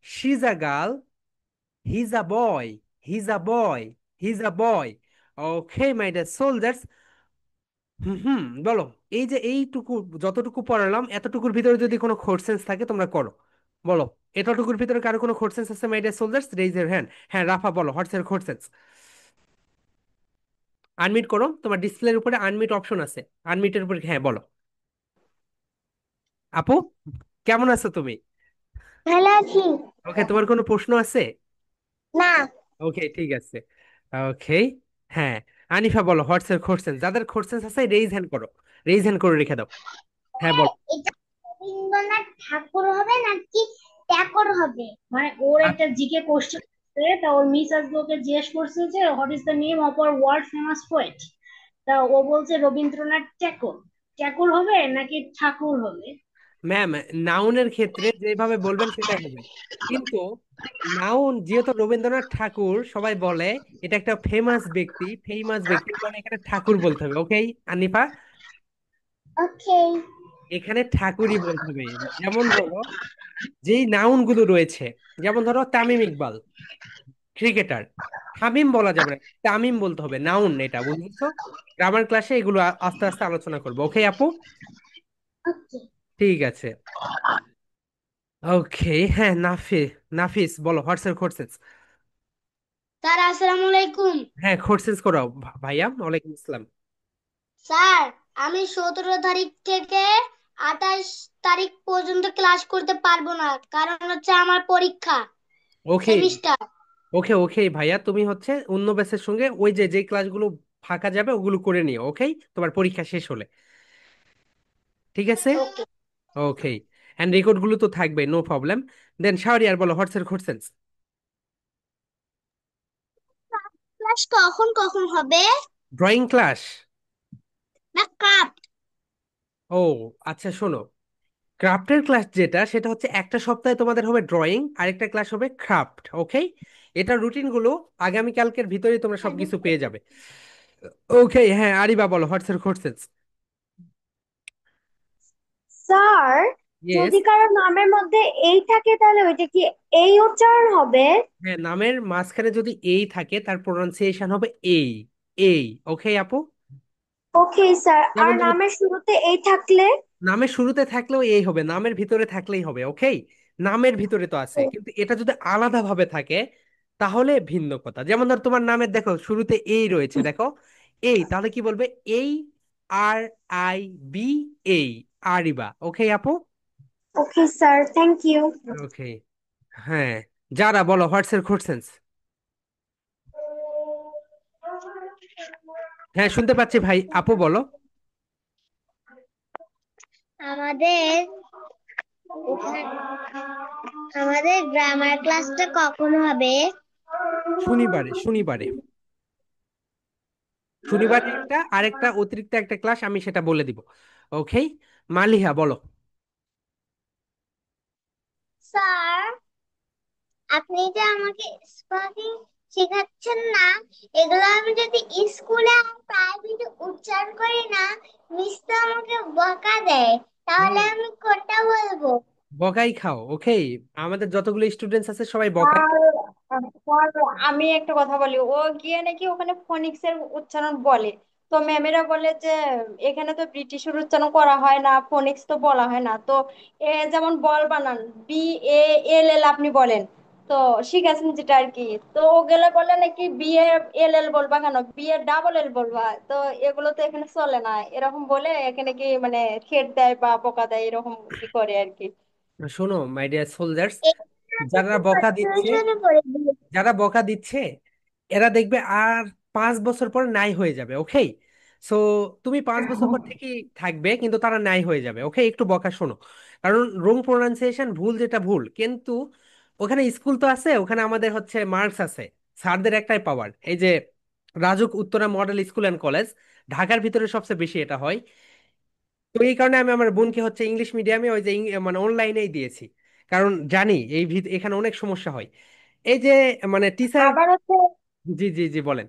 she's a girl, he's a boy, he's a boy, he's a boy. Okay my dear soldiers. হুম হুম, বলো। এই যে এইটুকু, যতটুকু পড়ালাম, এতটুকুর ভিতরে যদি কোনো কোশ্চেন্স থাকে তোমরা করো, বলো। এতটুকুর ভিতরে কারো কোনো কোশ্চেন্স আছে, my dear soldiers? Raise your hand. হ্যাঁ, রাফা বলো, হোয়াটস ইওর কোশ্চেন্স? আনমিট করো, তোমার ডিসপ্লের উপরে আনমিট অপশন আছে। আনমিটের উপরে হ্যাঁ বলো। আপু, কেমন আছো তুমি? ভালো আছি। ওকে, তোমার কোনো প্রশ্ন আছে? না। ওকে, ঠিক আছে। ওকে, হ্যাঁ। আনিফা বলো, হোয়াটস ইওর কোশ্চেন্স? যাদের কোশ্চেন্স আছে রেইজ হ্যান্ড করো, রেইজ হ্যান্ড করে রেখে দাও। হ্যাঁ বলো। এটা রবীন্দ্রনাথ ঠাকুর হবে নাকি ট্যাগর হবে? মানে ওর একটা জিকে কোশ্চেন আছে, তা ওর মিস আজকে ওকে জিজ্ঞেস করছে যে what is the name of our world famous poet. তা ও বলছে রবীন্দ্রনাথ ট্যাগর। ট্যাগর হবে নাকি ঠাকুর হবে? ম্যাম, নাউনের ক্ষেত্রে যেভাবে বলবেন সেটাই হবে, কিন্তু নাউন যেহেতু রবীন্দ্রনাথ ঠাকুর সবাই বলে, এটা একটা ফেমাস ব্যক্তি, ফেমাস ব্যক্তি, কারণে এখানে ঠাকুর বলতে হবে। ওকে আনিফা, ওকে। এখানে ঠাকুরই বলতে হবে। যেমন ধরো, যেই নাউন গুলো রয়েছে, যেমন ধরো তামিম ইকবাল, ক্রিকেটার। তামিম বলা যাবে না, তামিম বলতে হবে, নাউন এটা, বুঝেছো? গ্রামার ক্লাসে এগুলো আস্তে আস্তে আলোচনা করবো। ওকে আপু, ওকে ঠিক আছে। ওকে, হ্যাঁ। নাফিস বলো, হোয়াটস এর কোশ্চেন? স্যার, আসসালামু আলাইকুম। হ্যাঁ, কোশ্চেন করো। ভাইয়া, ওয়ালাইকুম আসসালাম। স্যার, আমি 17 তারিখ থেকে 28 তারিখ পর্যন্ত ক্লাস করতে পারবো না, কারণ হচ্ছে আমার পরীক্ষা ওকে, সেমিস্টার। ওকে, ওকে ভাইয়া, তুমি হচ্ছে অন্য ব্যাচের সঙ্গে ওই যে যে ক্লাসগুলো ফাঁকা যাবে ওগুলো করে নিও, ওকে? তোমার পরীক্ষা শেষ হলে, ঠিক আছে? ওকে। ওকে। অ্যান্ড রেকর্ড গুলো তো থাকবে, নো প্রবলেম। দেন শাহরিয়ার বলো, হোয়াটস এর কোশ্চেন? ক্লাস কখন কখন হবে? Drawing class? না, ক্রাফট। ও, আচ্ছা শোনো, ক্রাফটের ক্লাস যেটা, সেটা হচ্ছে একটা সপ্তাহে তোমাদের হবে ড্রয়িং, আরেকটা ক্লাস হবে ক্রাফট, ওকে? এটা রুটিন গুলো আগামীকালকের ভিতরেই তোমরা সবকিছু পেয়ে যাবে। ওকে, হ্যাঁ। আরিবা বলো, হোয়াটস এর কোশ্চেন? Sir, yes. যদি কারো নামের মধ্যে এই থাকে তাহলে ওইটা কি এই উচ্চারণ হবে? হ্যাঁ, নামের মাঝখানে যদি এই থাকে তার প্রোনাউন্সিয়েশন হবে এই, এই। ওকে আপু? ওকে স্যার, আর যেমন ধরো, নামের শুরুতে এই থাকলে? নামের শুরুতে থাকলেও এই হবে, নামের ভিতরে থাকলেই হবে, ওকে? নামের ভিতরে তো আছে, কিন্তু এটা যদি আলাদা ভাবে থাকে তাহলে ভিন্ন কথা। যেমন ধর, তোমার নামের দেখো শুরুতে এই রয়েছে, দেখো এই, তাহলে কি বলবে? এই, RIB, এই, আরিবা। ওকে আপু? Okay sir, thank you. Okay, হ্যাঁ। যারা বলো, হোয়াটস এর কোশ্চেন? হ্যাঁ, শুনতে পাচ্ছি ভাই, আপু বলো। আমাদের আমাদের গ্রামার ক্লাসটা কখন হবে? শনিবারে, শনিবারে। শনিবারে একটা, আরেকটা অতিরিক্ত একটা ক্লাস আমি সেটা বলে দিব। ওকে, মালিহা বলো। স্যার, আপনি যে আমাকে স্পেলিং শেখাচ্ছেন না, এগুলো আমি যদি স্কুলে আর প্রাইভেটে উচ্চারণ করি না, মিস তো আমাকে বকা দেয়। তাহলে হুম, আমি কোনটা বলবো? বকাই খাও। ওকে, আমাদের যতগুলো স্টুডেন্টস আছে সবাই বকাই। আর আর আমি একটা কথা বলি, ও গিয়ে নাকি ওখানে ফোনিক্স এর উচ্চারণ বলে। তো ম্যামেরা বলে যে এখানে তো ব্রিটিশের উচ্চারণ করা হয় না, ফোনিক্স তো বলা হয় না। তো যেমন বল বানান, BALL আপনি বলেন। তো শিখেছেন যেটা আর কি। তো ও গেলে বলে নাকি BALL বলবা কেন, BALL বলবা। তো এগুলো তো এখানে চলে না, এরকম বলে এখানে কি মানে থ্রেট দেয় বা বকা দেয়, এরকম কি করে আর কি। শোনো মাই ডিয়ার সোলজার্স, এটা যারা তো বকা দিচ্ছে, শুরু করে দিয়েছে। যারা বকা দিচ্ছে এরা দেখবে আর 5 বছর পর নাই হয়ে যাবে। ওকে, সো তুমি 5 বছর পর ঠিকই থাকবে, কিন্তু তারা নাই হয়ে যাবে। ওকে, একটু বকা শোনো, কারণ রং প্রোনাউন্সিয়েশন ভুল যেটা ভুল, কিন্তু ওখানে স্কুল তো আছে, ওখানে আমাদের হচ্ছে মার্কস আছে। স্যারদের একটাই পাওয়ার, এই যে RAJUK Uttara model school and college, ঢাকার ভিতরে সবচেয়ে বেশি এটা হয়। তো এই কারণে আমি আমার বোনকে হচ্ছে ইংলিশ মিডিয়ামে ওই যে মানে অনলাইনেই দিয়েছি, কারণ জানি এই এখানে অনেক সমস্যা হয়। এই যে মানে টিচার। আবার হচ্ছে, জি জি জি বলেন।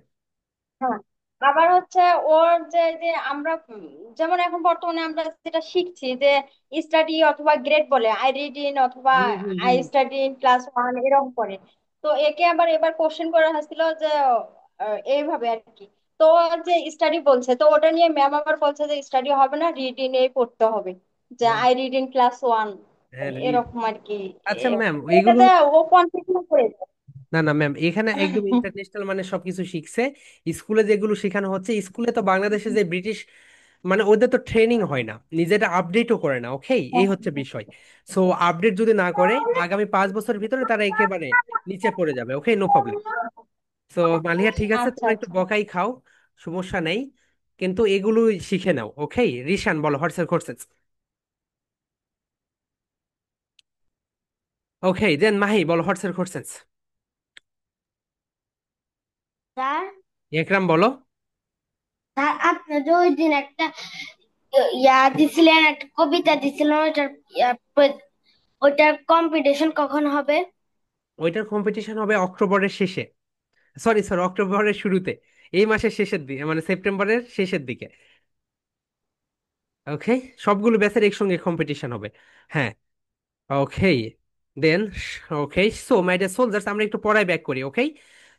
হ্যাঁ, আবার হচ্ছে ওর যে যে আমরা যেমন এখন বর্তমানে আমরা যেটা শিখছি যে স্টাডি অথবা গ্রেড বলে, আই রিড ইন অথবা hmm hmm I hmm. Study in class 1 এরকম করে। তো একে আবার এবার কোশ্চেন করা হয়েছিল যে এইভাবে আর কি। তো ও যে স্টাডি বলছে, তো ওটা নিয়ে ম্যাম আবার বলছে যে স্টাডি হবে না, রিড ইন এই পড়তে হবে, যে হ্যাঁ আই রিড ইন ক্লাস 1, হ্যাঁ, read। এরকম আর কি। আচ্ছা ম্যাম, এগুলো এটাতে ও কনফিউশন করে যায়। না না ম্যাম, এখানে একদম ইন্টারন্যাশনাল মানে সবকিছু শিখছে। স্কুলে যেগুলো শেখানো হচ্ছে, স্কুলে তো বাংলাদেশে যে ব্রিটিশ মানে ওদের তো ট্রেনিং হয় না, নিজেটা আপডেটও করে না। ওকে, এই হচ্ছে বিষয়। সো আপডেট যদি না করে আগামী 5 বছরের ভিতরে তারা একেবারে নিচে পড়ে যাবে। ওকে, নো প্রবলেম। সো মালিয়া ঠিক আছে, আচ্ছা তোমরা একটু আচ্ছা। বকাই খাও, সমস্যা নেই, কিন্তু এগুলো শিখে নাও। ওকে, রিশান বলো হোয়াটসঅ্যাপ কোর্সেস। ওকে দেন মাহি বলো হোয়াটসঅ্যাপ কোর্সেস। স্যার, একরাম বলো। স্যার আপনি যে ওই দিন একটা দিছিলেন, একটা কবিতা দিছিলেন, ওইটার কম্পিটিশন কখন হবে? ওইটার কম্পিটিশন হবে অক্টোবরের শেষে, সরি সরি অক্টোবরের শুরুতে, এই মাসের শেষের দিকে মানে সেপ্টেম্বরের শেষের দিকে। ওকে, সবগুলো ব্যাচের একসঙ্গে কম্পিটিশন হবে। হ্যাঁ। ওকে দেন। ওকে, সো মাই ডিয়ার সোলজার্স, আমরা একটু পড়ায় ব্যাক করি। ওকে,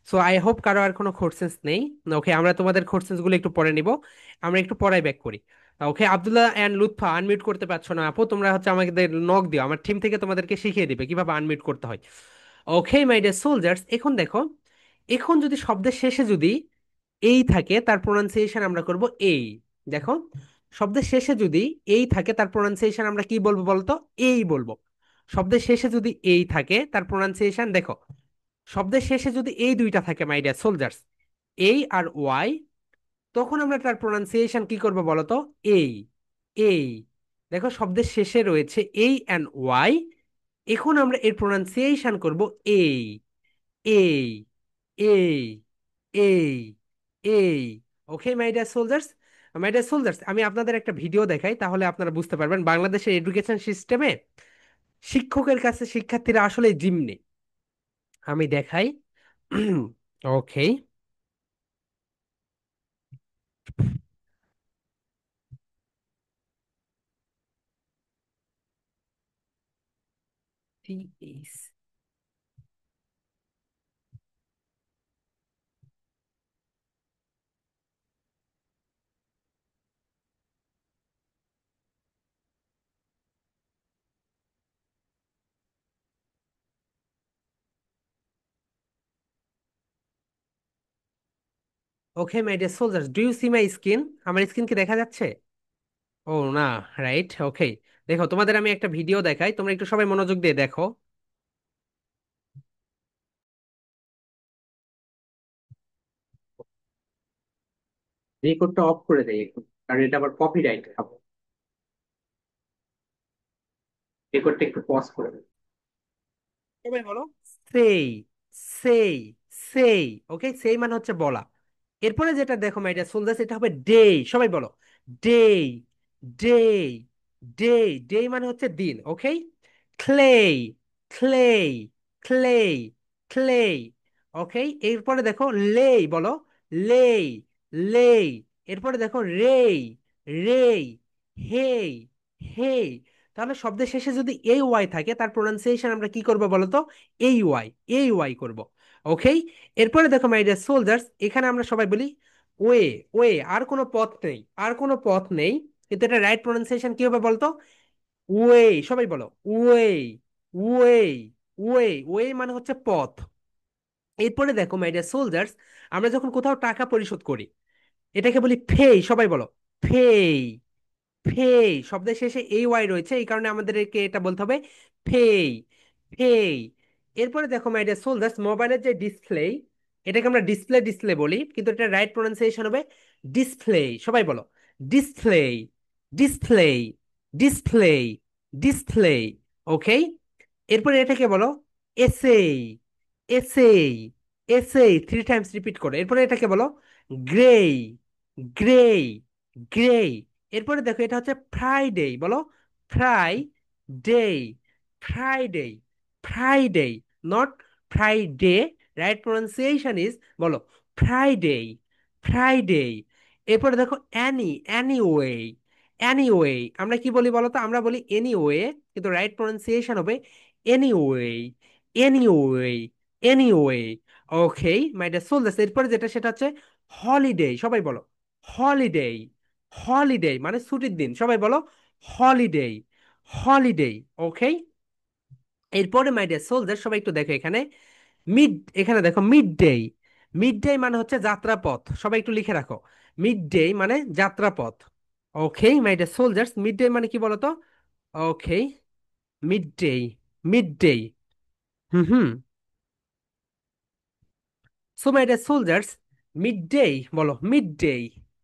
সো আই হোপ কারো আর কোনো কোশ্চেন্স নেই। ওকে, আমরা তোমাদের কোশ্চেন্স গুলো একটু পড়ে নিব, আমরা একটু পড়ায় ব্যাক করি। ওকে, আব্দুল্লাহ এন্ড লুৎফা আনমিউট করতে পারছো না আপু, তোমরা হচ্ছে আমাদের নক দিও, আমার টিম থেকে তোমাদেরকে শিখিয়ে দিবে কিভাবে আনমিউট করতে হয়। ওকে মাই ডিয়ার সোলজার্স, এখন দেখো, এখন যদি শব্দের শেষে যদি এই থাকে তার প্রোনাউন্সিয়েশন আমরা করব এই। দেখো, শব্দের শেষে যদি এই থাকে তার প্রোনাউন্সিয়েশন আমরা কি বলবো বলতো? এই বলবো। শব্দের শেষে যদি এই থাকে তার প্রোনাউন্সিয়েশন দেখো, শব্দের শেষে যদি এই দুইটা থাকে মাই ডিয়ার সোলজার্স, এই আর ওয়াই, তখন আমরা তার প্রোনাউন্সিয়েশন কি করবো বলতো? এই। এই। দেখো, শব্দের শেষে রয়েছে এই অ্যান্ড ওয়াই, এখন আমরা এর প্রোনাউন্সিয়েশন করব এই। এই। এই। এই। এই। Okay my dear soldiers, my dear soldiers, আমি আপনাদের একটা ভিডিও দেখাই, তাহলে আপনারা বুঝতে পারবেন বাংলাদেশের এডুকেশন সিস্টেমে শিক্ষকের কাছে শিক্ষার্থীরা আসলে জিম্মি। আমি দেখাই। Okay. Okay my dear soldiers, do you see my screen? আমার স্ক্রিন কি দেখা যাচ্ছে? ও না, রাইট। ওকে, দেখো তোমাদের আমি একটা ভিডিও দেখাই, তোমরা একটু সবাই মনোযোগ দিয়ে দেখো। রেকর্ডটা অফ করে দেই একটু, কারণ এটা আবার কপিরাইট খাবো। রেকর্ডটা একটু পজ করে দেই। সবাই বলো সেই। সেই। সেই। ওকে, সেই মানে হচ্ছে বলা। এরপরে যেটা দেখো মাই ডিয়ার সোলজার্স, এটা হবে ডে। সবাই বলো ডে, ডে, ডে। ডে মানে হচ্ছে দিন, ওকে। ক্লে, ক্লে, ক্লে, ক্লে, ওকে। এরপরে দেখো লেই, বলো লেই, লেই। এরপরে দেখো রে, রে, হে, হে। তাহলে শব্দের শেষে যদি এই ওয়াই থাকে তার প্রোনাউন্সিয়েশন আমরা কি করব বলো তো? এই ওয়াই, এই ওয়াই করব, ওকে। এরপরে দেখো মাই ডিয়ার সোলজার্স, এখানে আমরা সবাই বলি ওয়ে, ওয়ে। আর কোনো পথ নেই, আর কোনো পথ নেই, কিন্তু এটা রাইট প্রোনাউন্সিয়েশন কি হবে বলতো? ওয়ে। সবাই বলো ওয়ে, ওয়ে, ওয়ে। ওয়ে মানে হচ্ছে পথ। এরপরে দেখো মাই ডিয়ার সোলজার্স, আমরা যখন কোথাও টাকা পরিশোধ করি এটাকে বলি ফেই। সবাই বলো ফেই, ফেই। শব্দের শেষে এই ওয়াই রয়েছে, এই কারণে আমাদেরকে এটা বলতে হবে ফেই, ফেই। এরপরে দেখো মাই ডিয়ার সোলজার্স, মোবাইলের যে ডিসপ্লে, এটাকে আমরা ডিসপ্লে, ডিসপ্লে বলি, কিন্তু এটা রাইট প্রোনাউন্সিয়েশন হবে ডিসপ্লে। সবাই বলো ডিসপ্লে, ডিসপ্লে, ডিসপ্লে, ডিসপ্লে, ওকে। এরপরে এটাকে বলো এসেই, এসেই, এসেই, 3 টাইমস রিপিট করে। এরপরে এটাকে বলো গ্রেই, গ্রেই, গ্রেই। এরপরে দেখো এটা হচ্ছে ফ্রাইডে, বলো fry day, Friday, Friday, not Friday. Right pronunciation is, বলো ফ্রাইডে, ফ্রাইডে। এরপরে দেখো অ্যানি, অ্যানিওয়ে, অ্যানিওয়ে। আমরা কি বলি বলো তো? আমরা বলি এনিওয়ে, কিন্তু রাইট প্রোনাউন্সিয়েশন হবে anyway, anyway, anyway, okay my dear soldiers. এরপরে যেটা সেটা হচ্ছে হলিডে। সবাই বলো হলিডে, হলিডে মানে ছুটির দিন। সবাই বলো হলিডে, হলিডে, ওকে। এরপরে মাই ডিয়ার সোলজার সবাই একটু দেখো এখানে মিড, এখানে দেখো মিড ডে। মিড ডে মানে হচ্ছে যাত্রাপথ। সবাই একটু লিখে রাখো মিড ডে মানে যাত্রাপথ, okay my dear soldiers. Mid day মানে কি বলতো? Okay, mid day, mid day. Hmm hmm. So my dear soldiers, mid day, বলো mid day,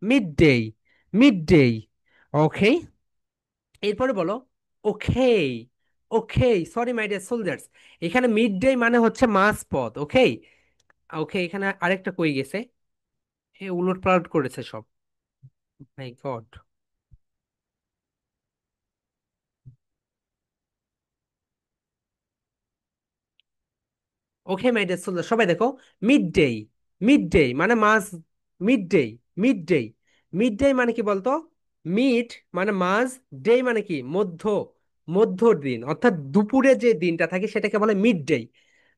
mid day, mid day, okay. এরপরে বলো okay, okay. Sorry my dear soldiers, এখানে mid day মানে হচ্ছে মাঝপথ, ওকে। ওকে, এখানে আরেকটা কই গেছে, এ উলট পালট করেছে সব, my god. Okay my dear soldier সবাই দেখো মিড ডে, মিড ডে মানে মাঝ, mid day, mid day. Mid day মানে কি বলতো? মিড মানে মাঝ, ডে মানে কি মধ্য, মধ্য দিন, অর্থাৎ দুপুরে যে দিনটা থাকে সেটাকে বলে mid day.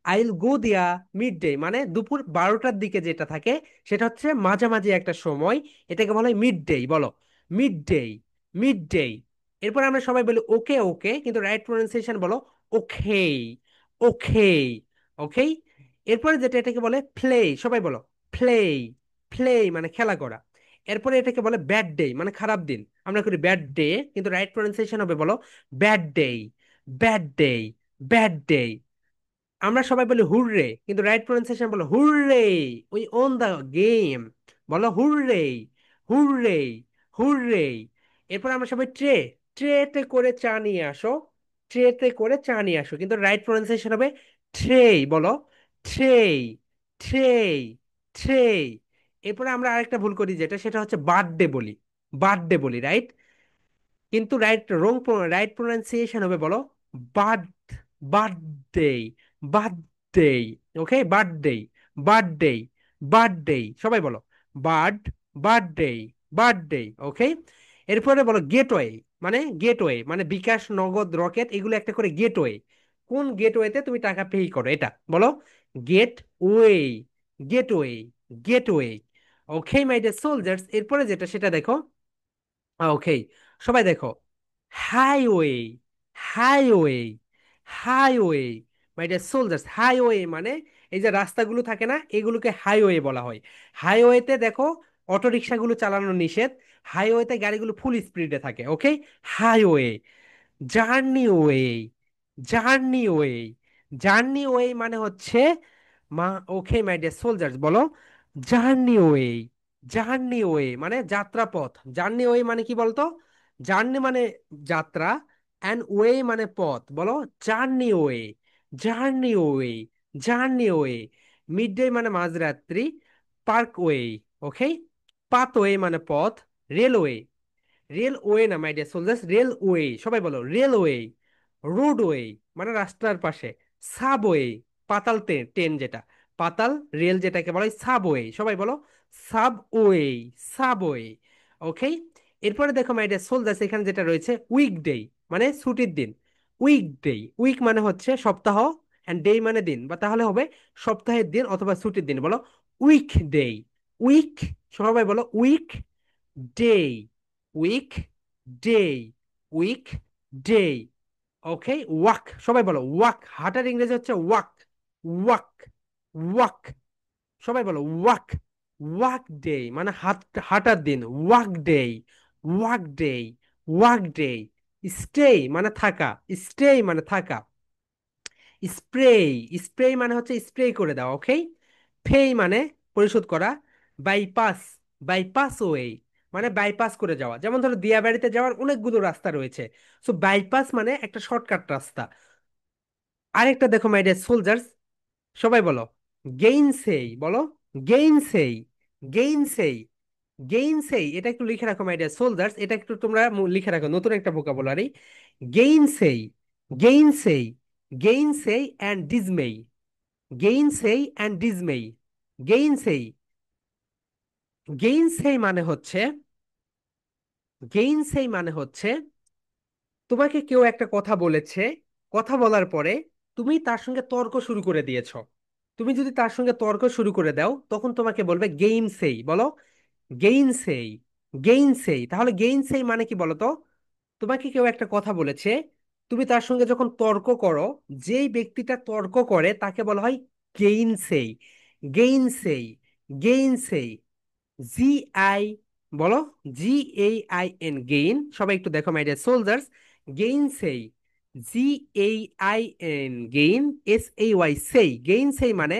I will go দিয়া মিড ডে মানে দুপুর 12টার দিকে যেটা থাকে সেটা হচ্ছে মাঝামাঝি একটা সময়, এটাকে বলা হয় মিড ডে। বলো মিড ডে, মিড ডে। এরপর আমরা সবাই বলি ওকে, ওকে, কিন্তু রাইট প্রোনাউন্সিয়েশন বলো ওকে, ওকে, ওকে। এরপরে যেটা এটাকে বলে প্লে। সবাই বলো প্লে, প্লে মানে খেলা করা। এরপরে এটাকে বলে ব্যাড ডে মানে খারাপ দিন, আমরা করি ব্যাড ডে, কিন্তু রাইট প্রোনাউন্সিয়েশন হবে বলো bad day, bad day, bad day. আমরা সবাই বলি হুররে, কিন্তু রাইট প্রোনাউন্সিয়েশন বলো hurray, we won the game. বলো হুররে, হুররে, হুররে। এরপর আমরা সবাই ট্রে, ট্রেতে করে চা নিয়ে আসো, ট্রেতে করে চা নিয়ে আসো, কিন্তু রাইট প্রোনাউন্সিয়েশন হবে ট্রে। বলো ট্রে, ট্রে, ট্রে। এরপরে আমরা আরেকটা ভুল করি যেটা সেটা হচ্ছে বার্থডে বলি, বার্থডে বলি, রাইট, কিন্তু রাইট প্রোনাউন্সিয়েশন হবে বলো বার্থ, বার্থডে, বার্থডে, ওকে বার্থডে, বার্থডে, বার্থডে। সবাই বলো বার্থ, বার্থডে, বার্থডে, ওকে। এরপরে বলো গেটওয়ে, মানে গেটওয়ে মানে বিকাশ, নগদ, রকেট, এগুলো একটা করে গেটওয়ে। কোন গেটওয়েতে তুমি টাকা পে করো এটা বলো gateway, gateway, gateway, okay my dear soldiers. এরপরে যেটা সেটা দেখো, ওকে সবাই দেখো highway, highway, highway. My dear soldiers, highway মানে এই যে রাস্তাগুলো থাকে না এগুলোকে হাইওয়ে বলা হয়। হাইওয়েতে দেখো অটো রিক্সাগুলো চালানো নিষেধ, হাইওয়েতে গাড়িগুলো ফুল স্পিডে থাকে, okay. Highway, journey way, journey way, journey way মানে হচ্ছে মা, ওকে মাই ডিয়ার সোলজার্স বলো জার্নি ওয়ে, জার্নি ওয়ে মানে যাত্রাপথ। জার্নি ওয়ে মানে কি বলতো? জার্নি মানে যাত্রা, অ্যান্ড ওয়ে মানে পথ, বলো journey way, journey way, journey way. Mid day মানে মাঝরাত্রি, পার্ক ওয়ে, ওকে, পাথওয়ে মানে পথ, রেলওয়ে, রেলওয়ে না মাই ডিয়ার সোলজার্স, রেলওয়ে, সবাই বলো রেলওয়ে। রোডওয়ে মানে রাস্তার পাশে। সাবওয়ে, পাতাল ট্রেন যেটা, পাতাল রেল যেটাকে বলা হয় সাবওয়ে, সবাই বলো সাবওয়ে, সাবওয়ে। ওকে, এরপরে দেখো মাই ডিয়ার সোলজার্স, এখানে যেটা রয়েছে উইকডে মানে ছুটির দিন। উইকডে, উইক মানে হচ্ছে সপ্তাহ, এন্ড ডে মানে দিন, বা তাহলে হবে সপ্তাহের দিন অথবা ছুটির দিন, বলো উইকডে। উইক, সবাই বলো week day, week day, week day. Okay, walk, সবাই বলো ওয়াক, হাঁটার ইংরেজি হচ্ছে ওয়াক, ওয়াক, ওয়াক, সবাই বলো ওয়াক। ওয়াক ডে মানে হাঁটার দিন, walk day, walk day, walk day. Stay মানে থাকা, স্টে মানে থাকা। স্প্রে, স্প্রে মানে হচ্ছে স্প্রে করে দাও। ওকে, ফেই মানে পরিশোধ করা। বাইপাস, বাইপাস ওয়ে মানে বাইপাস করে যাওয়া, যেমন ধরো দিয়াবাড়িতে যাওয়ার অনেকগুলো রাস্তা রয়েছে, সো বাইপাস মানে একটা শর্টকাট রাস্তা। আরেকটা দেখো মাই ডিয়ার সোলজার্স, সবাই বলো গেইনসেই, বলো গেইনসেই, গেইনসেই, গেইনসেই। এটা একটু লিখে রাখো মাই ডিয়ার সোলজার্স, এটা একটু তোমরা লিখে রাখো, নতুন একটা vocabulary. Gainsay, gainsay, gainsay and dismay, gainsay and dismay. Gainsay, gainsay মানে হচ্ছে, গেইনসেই মানে হচ্ছে তোমাকে কেউ একটা কথা বলেছে, কথা বলার পরে তুমি তার সঙ্গে তর্ক শুরু করে দিয়েছো। তুমি যদি তার সঙ্গে তর্ক শুরু করে দাও তখন তোমাকে বলবে গেইনসেই, বলো গেইনসেই, গেইনসেই। তাহলে গেইনসেই মানে কি বলো তো? তোমাকে কেউ একটা কথা বলেছে, তুমি তার সঙ্গে যখন তর্ক করো, যেই ব্যক্তিটা তর্ক করে তাকে বলা হয় গেইনসেই, গেইনসেই, গেইনসেই। জি আই, বলো জি এই আই এন, গেইন, সবাই একটু দেখো মাই ডিয়ার সোলজার্স, গেইন সেই, জি এই আই এন, গেইন, এস এই ওয়াই সেই। গেইন সেই মানে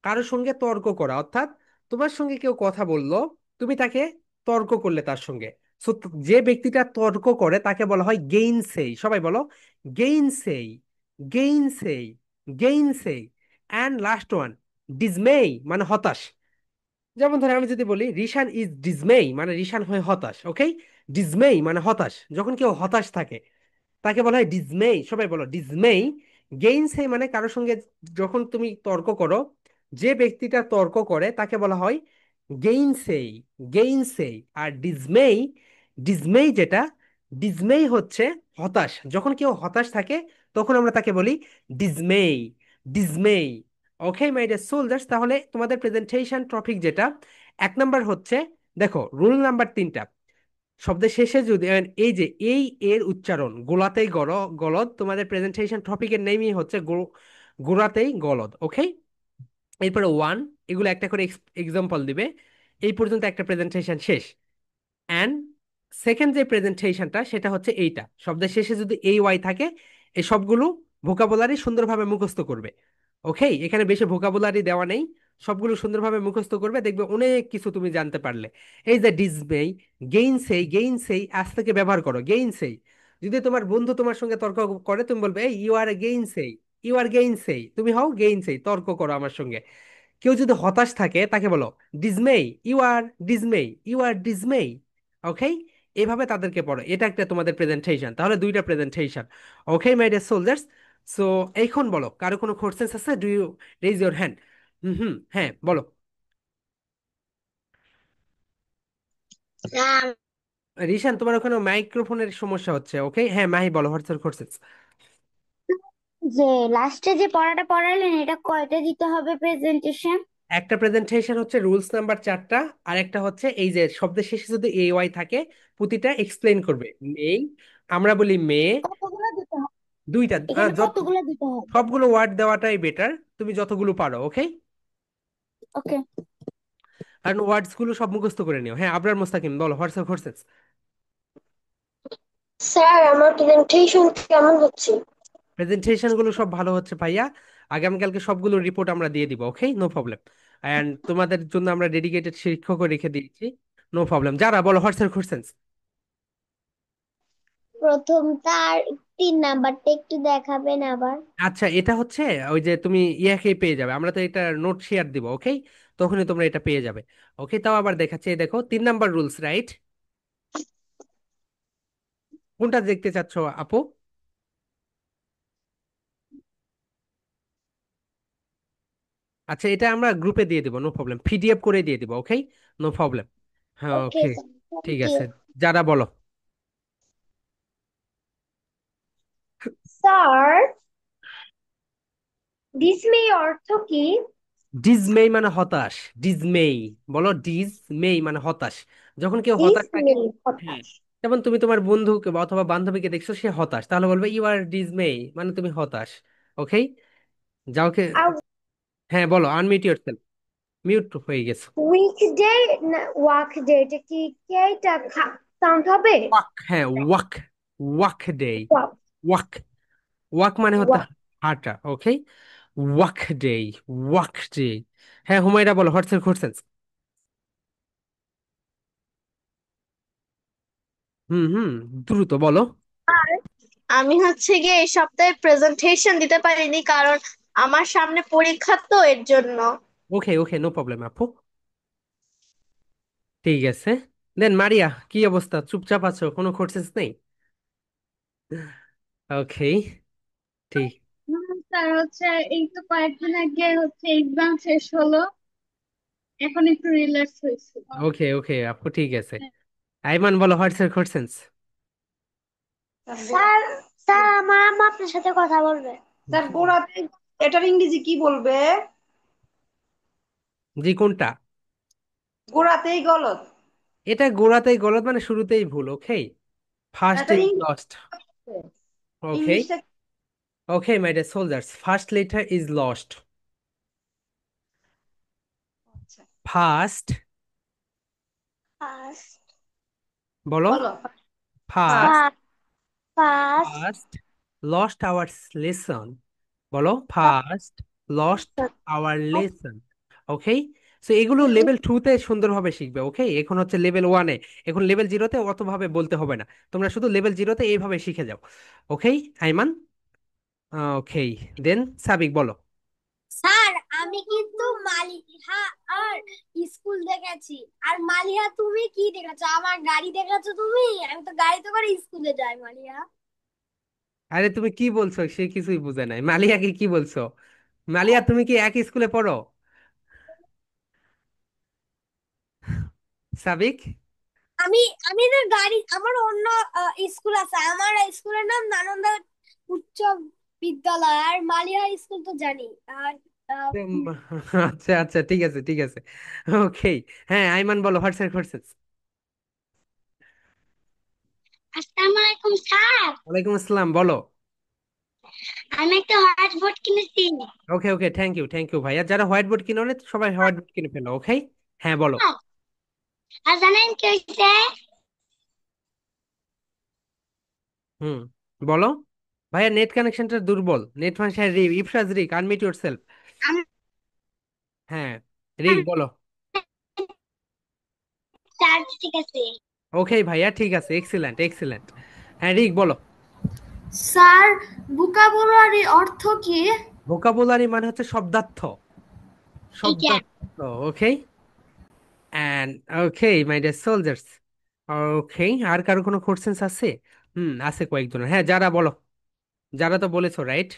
কারোর সঙ্গে তর্ক করা, অর্থাৎ তোমার সঙ্গে কেউ কথা বললো, তুমি তাকে তর্ক করলে তার সঙ্গে, সো যে ব্যক্তিটা তর্ক করে তাকে বলা হয় গেইন সেই, সবাই বলো গেইন সেই, গেইন সেই, গেইন সেই। অ্যান্ড লাস্ট ওয়ান, ডিসমেই মানে হতাশ। যেমন ধরো আমি যদি বলি রিশান ইজ ডিজমেই মানে রিশান হয় হতাশ। ওকে, ডিজমেই মানে হতাশ, যখন কেউ হতাশ থাকে তাকে বলা হয় ডিজমেই, সবাই বলো ডিজমেই। গেইনসেই মানে কারোর সঙ্গে যখন তুমি তর্ক করো, যে ব্যক্তিটা তর্ক করে তাকে বলা হয় গেইনসেই, গেইনসেই। আর ডিজমেই, ডিজমেই যেটা, ডিজমেই হচ্ছে হতাশ, যখন কেউ হতাশ থাকে তখন আমরা তাকে বলি ডিজমেই, ডিজমেই। ওকে মাই ডিয়ার সোলজার্স, তাহলে তোমাদের প্রেজেন্টেশন টপিক যেটা, এক নাম্বার হচ্ছে, দেখো রুল নাম্বার তিনটা, শব্দের শেষে যদি এই যে এই এর উচ্চারণ গোলাতেই গলদ, তোমাদের প্রেজেন্টেশন টপিকের নেমই হচ্ছে গোড়াতেই গলদ। ওকে, এরপরে ওয়ান, এগুলো একটা করে এক্সাম্পল দিবে, এই পর্যন্ত একটা প্রেজেন্টেশন শেষ। অ্যান্ড সেকেন্ড যে প্রেজেন্টেশনটা সেটা হচ্ছে এইটা, শব্দের শেষে যদি এই ওয়াই থাকে, এই সবগুলো ভোকাবুলারি সুন্দরভাবে মুখস্থ করবে। ওকে, এখানে বেশি ভোকাবুলারি দেওয়া নেই, সবগুলো সুন্দরভাবে মুখস্থ করবে, দেখবে অনেক কিছু তুমি জানতে পারলে। এই যে ডিসমেই, গেইনসেই, গেইনসেই আজ থেকে ব্যবহার করো, গেইনসেই। যদি তোমার বন্ধু তোমার সঙ্গে তর্ক করে তুমি বলবে এই ইউ আর গেইনসেই, ইউ আর গেইনসেই, তুমি হও গেইনসেই, তর্ক করো আমার সঙ্গে। কেউ যদি হতাশ থাকে তাকে বলো ডিজমেই, ইউ আর ডিজমেই, ইউ আর ডিজমেই। ওকে, এভাবে তাদেরকে পড়ো, এটা একটা তোমাদের প্রেজেন্টেশন, তাহলে দুইটা presentation. Okay my dear soldiers, so এখন বলো কারো কোনো কোশ্চেন্স আছে? Do you raise your hand? Hmm hmm, হ্যাঁ বলো। আম, রিশান, তোমার ওখানে মাইক্রোফোনের সমস্যা হচ্ছে। ওকে, হ্যাঁ মাহি বলো, হোয়াটস ইউর কোশ্চেন্স? যে লাস্টে যে পড়াটা পড়ালেন এটা কয়টা দিতে হবে প্রেজেন্টেশন? একটা প্রেজেন্টেশন হচ্ছে রুলস নাম্বার চারটা, আর একটা হচ্ছে এই যে শব্দের শেষে যদি এ ওয়াই থাকে প্রতিটা এক্সপ্লেইন করবে। মেই, আমরা বলি মেয়ে। কতগুলো দিতে হবে? দুইটা, এখানে কতগুলো দিতে হবে? সবগুলো ওয়ার্ড দেওয়াটাই বেটার, তুমি যতগুলো পারো। ওকে, ওকে। কারণ ওয়ার্ডস গুলো সব মুখস্থ করে নিও। হ্যাঁ আবরার মোস্তাকিম বলো, হোয়াটসঅ্যাপ কোর্সেস? স্যার আমার প্রেজেন্টেশন কেমন হচ্ছে? প্রেজেন্টেশন গুলো সব ভালো হচ্ছে ভাইয়া, আগামীকালকে সবগুলো রিপোর্ট আমরা দিয়ে দিব। ওকে, নো প্রবলেম। অ্যান্ড তোমাদের জন্য আমরা ডেডিকেটেড শিক্ষকও রেখে দিয়েছি, নো প্রবলেম। যারা বলো হোয়াটসঅ্যাপ কোর্সেস? প্রথম তার 3 নাম্বারটা একটু দেখাবেন আবার। আচ্ছা, এটা হচ্ছে ওই যে তুমি ইয়াকে পেয়ে যাবে, আমরা তো এটা নোট শেয়ার দিব। ওকে, তখনই তোমরা এটা পেয়ে যাবে। ওকে, তাও আবার দেখাচ্ছি, এই দেখো 3 নাম্বার রুলস, রাইট? কোনটা দেখতে চাচ্ছ আপু? আচ্ছা, এটা আমরা গ্রুপে দিয়ে দিব, নো প্রবলেম, পিডিএফ করে দিয়ে দিব, ওকে, নো প্রবলেম। হ্যাঁ, ওকে ওকে, স্যার, ঠিক থ্যাংক ইউ। আছে। যারা বলো। স্যার, ডিসমে অর্থ কি? ডিজমেই মানে হতাশ। ডিজমেই, বলো ডিজমেই মানে হতাশ। যখন কেউ হতাশ থাকে, ডিসমে হ্যাঁ, হতাশ। যেমন তুমি তোমার বন্ধুকে বা অথবা বান্ধবীকে দেখছো সে হতাশ, তাহলে বলবে ইউ আর ডিজমেই, মানে তুমি হতাশ। ওকে, যাওকে। আর হ্যাঁ বলো, আনমিউট ইয়োরসেলফ, মিউট হয়ে গেছে। উইকডে না ওয়াক ডে, এটা কি কেটা সাউন্ড হবে? ওয়াক, হ্যাঁ walk, walk day, walk, walk মানে হচ্ছে ওয়াক। হাঁটা, ওকে, ওয়াক ডে, ওয়াক ডে। হ্যাঁ হুমায়রা বলো, হোয়াটসঅ্যাপ কোশ্চেন। হুম হুম, দ্রুত বলো। আমি হচ্ছে গিয়ে এই সপ্তাহে প্রেজেন্টেশন দিতে পারিনি, কারণ আমার সামনে পরীক্ষা, তো এর জন্য। ওকে ওকে, নো প্রবলেম আপু, ঠিক আছে। দেন মারিয়া, কি অবস্থা, চুপচাপ আছো, কোনো কোশ্চেন নেই? ওকে, ঠিক। স্যার হচ্ছে এই তো কয়েকদিন আগে হচ্ছে এক্সাম শেষ হলো, এখন একটু রিল্যাক্স হয়েছে। ওকে ওকে আপু, ঠিক আছে। আইমান বলো, হোয়াটসঅ্যাপ কোশ্চেন। স্যার, স্যার আমার আম্মা আপনার সাথে কথা বলবে। স্যার গোড়াতে এটার ইংরেজি কি বলবে? জি, কোনটা? গোড়াতেই গলত। এটা গোড়াতেই গলত মানে শুরুতেই ভুল, ওকে, ফার্স্ট এটার ইজ ইংলিশ লস্ট। ওকে ইংলিশটা okay my dear soldiers, first letter is lost. First, first, বলো, বলো। First, first, first, first lost our lesson, বলো first lost our lesson. Okay, so এগুলো লেভেল 2-তে সুন্দরভাবে শিখবে, ওকে, এখন হচ্ছে লেভেল 1-এ, এখন লেভেল 0-তে অতভাবে বলতে হবে না, তোমরা শুধু লেভেল 0-তে এইভাবে শিখে যাও। ওকে আইমান, ওকে, দেন সাবিক বলো। স্যার আমি কিন্তু মালিহা আর স্কুল দেখেছি। আর মালিহা তুমি কি দেখেছো? আমার গাড়ি দেখেছো তুমি? আমি তো গাড়িতে করে স্কুলে যাই মালিহা। আরে তুমি কি বলছো, সে কিছুই বুঝে নাই, মালিয়াকে কি বলছো? মালিয়া, তুমি কি একই স্কুলে পড়ো? সাবিক, আমি আমি তো গাড়ি, আমার অন্য স্কুল আছে, আমার স্কুলের নাম নানন্দা উচ্চ বিদ্যালয়। আর মালিহা স্কুল তো জানি। আর আহ, উম, আচ্ছা আচ্ছা, ঠিক আছে ঠিক আছে, ওকে। হ্যাঁ আইমান বলো, হোয়াটসঅ্যাপ কোশ্চেন। আসসালামু আলাইকুম স্যার। ওয়ালাইকুম আসসালাম, বলো। আমি একটা হোয়াইট বোর্ড কিনেছি। ওকে ওকে, থ্যাংক ইউ থ্যাংক ইউ ভাইয়া, যারা হোয়াইট বোর্ড কিনে নে, সবাই হোয়াইট বোর্ড কিনে ফেলো, ওকে। হ্যাঁ বলো। আর জানেন কি হয়েছে? হুম, বলো। ভাইয়া নেট কানেকশনটা দুর্বল, নেট ফাংশন ইফরাজ রিক, আনমিউট ইয়োরসেলফ। আমার হ্যাঁ, রিক বলো। চার্জ ঠিক আছে। ওকে ভাইয়া, ঠিক আছে, এক্সিলেন্ট এক্সিলেন্ট। হ্যাঁ রিক বলো। স্যার, ভোকাবুলারি অর্থ কি? ভোকাবুলারি মানে হচ্ছে শব্দার্থ, এইটা শব্দার্থ, okay. And okay my dear soldiers, okay, আর কারো কোনো কোশ্চেন্স আছে? হুম, আছে কয়েকজনের, হ্যাঁ যারা বলো, যারা তো বলেছো, রাইট?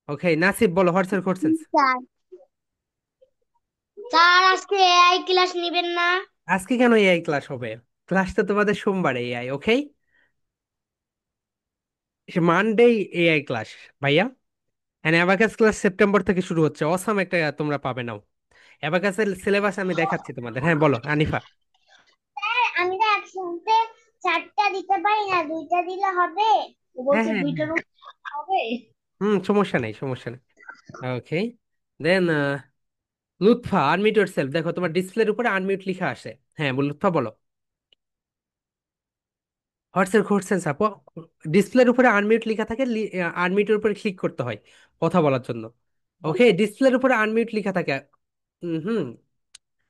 ওকে, নাসিব বলো, হোয়াটসঅ্যাপ কোশ্চেন্স। স্যার, স্যার আজকে এআই ক্লাস নিবেন না? আজকে কেন এআই ক্লাস হবে? ক্লাস তো তোমাদের সোমবারে এআই, ওকে, মানডে এআই ক্লাস ভাইয়া। এন্ড অ্যাবাকাস ক্লাস সেপ্টেম্বর থেকে শুরু হচ্ছে, অসাম একটা তোমরা পাবে নাও। অ্যাবাকাসের সিলেবাস আমি দেখাচ্ছি তোমাদের, হ্যাঁ বলো আনিফা। স্যার আমি তো একসাথে চারটা দিতে পারি না, দুইটা দিলে হবে? ও হ্যাঁ বলছে হ্যাঁ দুইটা হ্যাঁ, রুম হবে। হুম, সমস্যা নেই সমস্যা নেই। ওকে, দেন লুৎফা, আনমিউট ইয়োরসেলফ, দেখো তোমার ডিসপ্লের উপরে আনমিউট লেখা আসে। হ্যাঁ লুৎফা বলো, হোয়াটসঅ্যাপ কোশ্চেন্স আপু। ডিসপ্লের উপরে আনমিউট লেখা থাকে, আনমিউটের উপরে ক্লিক করতে হয় কথা বলার জন্য। ওকে, ডিসপ্লের উপরে আনমিউট লেখা থাকে। হুম,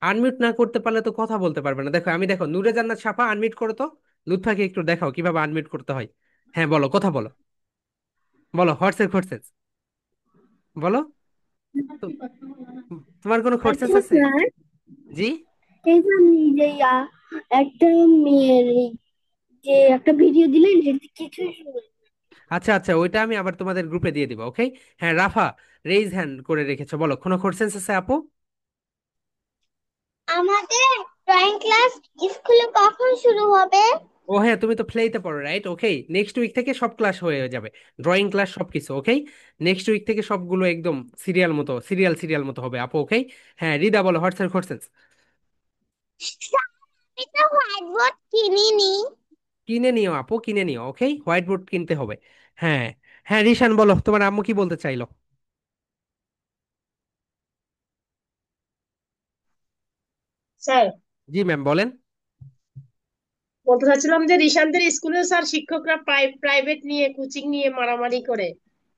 আনমিউট না করতে পারলে তো কথা বলতে পারবে না। দেখো আমি, দেখো নূরে জান্নাত সাফা, আনমিউট করো তো। লুৎফাকে একটু দেখাও কিভাবে আনমিউট করতে হয়। হ্যাঁ বলো, কথা বলো, বলো হোয়াটসঅ্যাপ কোশ্চেন্স, বলো। তো তোমার কোনো কোশ্চেন আচ্ছা আছে? স্যার, জি। এই যে আপনি যে একটা মেয়ের যে একটা ভিডিও দিলেন সেটা কিছুই শুনে আচ্ছা আচ্ছা, ওইটা আমি আবার তোমাদের গ্রুপে দিয়ে দিব, ওকে। হ্যাঁ, রাফা রেইজ হ্যান্ড করে রেখেছো, বলো কোনো কোশ্চেন আছে আপু? আমাদের ড্রয়িং ক্লাস স্কুলে কখন শুরু হবে? ও হ্যাঁ, তুমি তো প্লেতে পড়ো, রাইট? ওকে, নেক্সট উইক থেকে সব ক্লাস হয়ে যাবে, ড্রয়িং ক্লাস সবকিছু, ওকে। নেক্সট উইক থেকে সবগুলো একদম সিরিয়াল মতো, সিরিয়াল মতো হবে আপু, ওকে। হ্যাঁ, রিদা বলো হোয়াটসঅ্যাপ কোশ্চেন। স্যার, আমি তো হোয়াইট বোর্ড কিনিনি। কিনে নিও আপু, কিনে নিও, ওকে, হোয়াইট বোর্ড কিনতে হবে। হ্যাঁ। হ্যাঁ, রিশান বলো তোমার আম্মু কি বলতে চাইলো। স্যার, জি ম্যাম, বলেন। বলতে চাচ্ছিলাম যে রিশানদের স্কুলে স্যার শিক্ষকরা প্রাইভেট নিয়ে কোচিং নিয়ে মারামারি করে।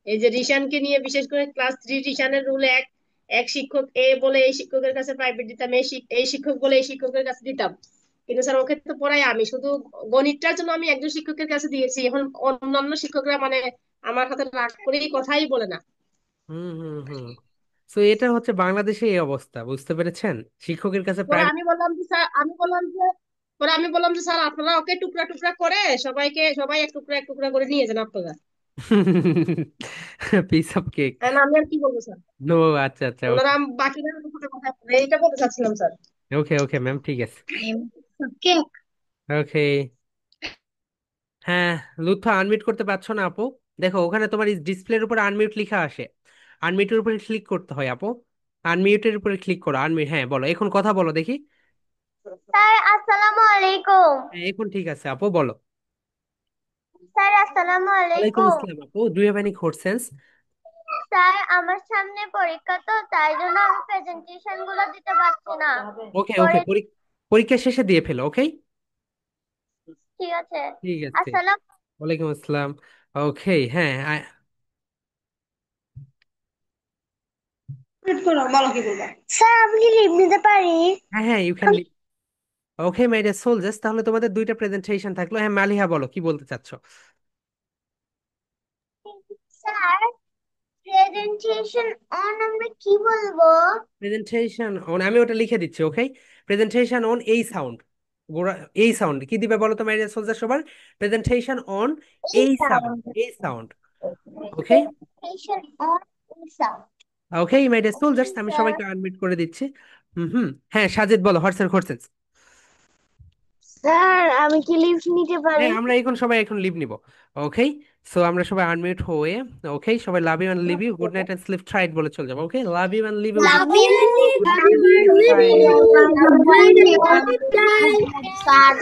এই যে রিশানকে নিয়ে বিশেষ করে ক্লাস 3 রিশানের রুল এক, এক শিক্ষক এ বলে এই শিক্ষকের কাছে প্রাইভেট দিতাম, এই শিক্ষক বলে এই শিক্ষকের কাছে দিতাম। কিন্তু স্যার ওকে তো পড়াই আমি, শুধু গণিতটার জন্য আমি একজন শিক্ষকের কাছে দিয়েছি, এখন অন্যান্য শিক্ষকরা মানে আমার হাতে রাগ করেই কথাই বলে না। হুম হুম হুম। তো এটা হচ্ছে বাংলাদেশে এই অবস্থা, বুঝতে পেরেছেন? শিক্ষকের কাছে পরে প্রাইভেট। আমি বললাম যে স্যার, স্যার আপনারা ওকে টুকরা টুকরা করে সবাই এক টুকরা এক টুকরা করে নিয়ে যান আপনারা। Piece of cake. আমি আর কি বলবো স্যার, নো, আচ্ছা আচ্ছা, ওকে। ওনারা বাকিরা আমার সাথে কথা বলে, এইটা বলতে চাচ্ছিলাম স্যার। ওকে ওকে ম্যাম, ঠিক আছে। ওকে। ওকে। হ্যাঁ, লুৎফা আনমিউট করতে পারছো না আপু? দেখো ওখানে তোমার ডিসপ্লের উপরে আনমিউট লেখা আসে, আনমিউটের উপরে ক্লিক করতে হয় আপু। আনমিউটের উপরে ক্লিক করো, আনমিউট, হ্যাঁ বলো, এখন কথা বলো দেখি। স্যার আসসালামু আলাইকুম। হ্যাঁ, এখন ঠিক আছে আপু, বলো। স্যার আসসালামু ওয়ালাইকুম আলাইকুম। আসসালাম আপু, do you have any questions? Sir আমার সামনে পরীক্ষা, তো তাই জন্য আমি প্রেজেন্টেশন গুলো দিতে পারছি না। ওকে ওকে, পরে পরীক্ষা শেষে দিয়ে ফেলো, ওকে। ঠিক আছে। ঠিক আছে। আসসালাম। ওয়ালাইকুম আসসালাম। ওকে, হ্যাঁ স্যার আমি কি লিভ নিতে পারি? হ্যাঁ হ্যাঁ, you can leave. Okay my dear soldiers, তাহলে তোমাদের দুইটা প্রেজেন্টেশন থাকলো। হ্যাঁ, মালিহা বলো কি বলতে চাচ্ছো। স্যার প্রেজেন্টেশন অন আমরা কি বলবো? প্রেজেন্টেশন অন, আমি ওটা লিখে দিচ্ছি, ওকে। প্রেজেন্টেশন অন এই সাউন্ড, গোড়া এই সাউন্ড কি দিবে বলো তো মাই ডিয়ার সোলজার সবার? প্রেজেন্টেশন অন এই এই সাউন্ড, সাউন্ড। এই সাউন্ড, ওকে। প্রেজেন্টেশন অন এই sound. Okay my dear okay soldiers, আমি স্যার। সবাইকে আনমিউট করে দিচ্ছি। হুম হুম। হ্যাঁ, সাজেদ বলো হোয়াটসঅ্যাপ কোশ্চেন্স। স্যার আমি কি লিভ নিতে পারি? হ্যাঁ, আমরা এখন সবাই এখন লিভ নিব, ওকে। সো আমরা সবাই আনমিউট হয়ে, ওকে, সবাই love you and leave you, good night and sleep tight বলে চলে যাবো, okay. Love you and leave you, love good you. Night, sleep tight. Sir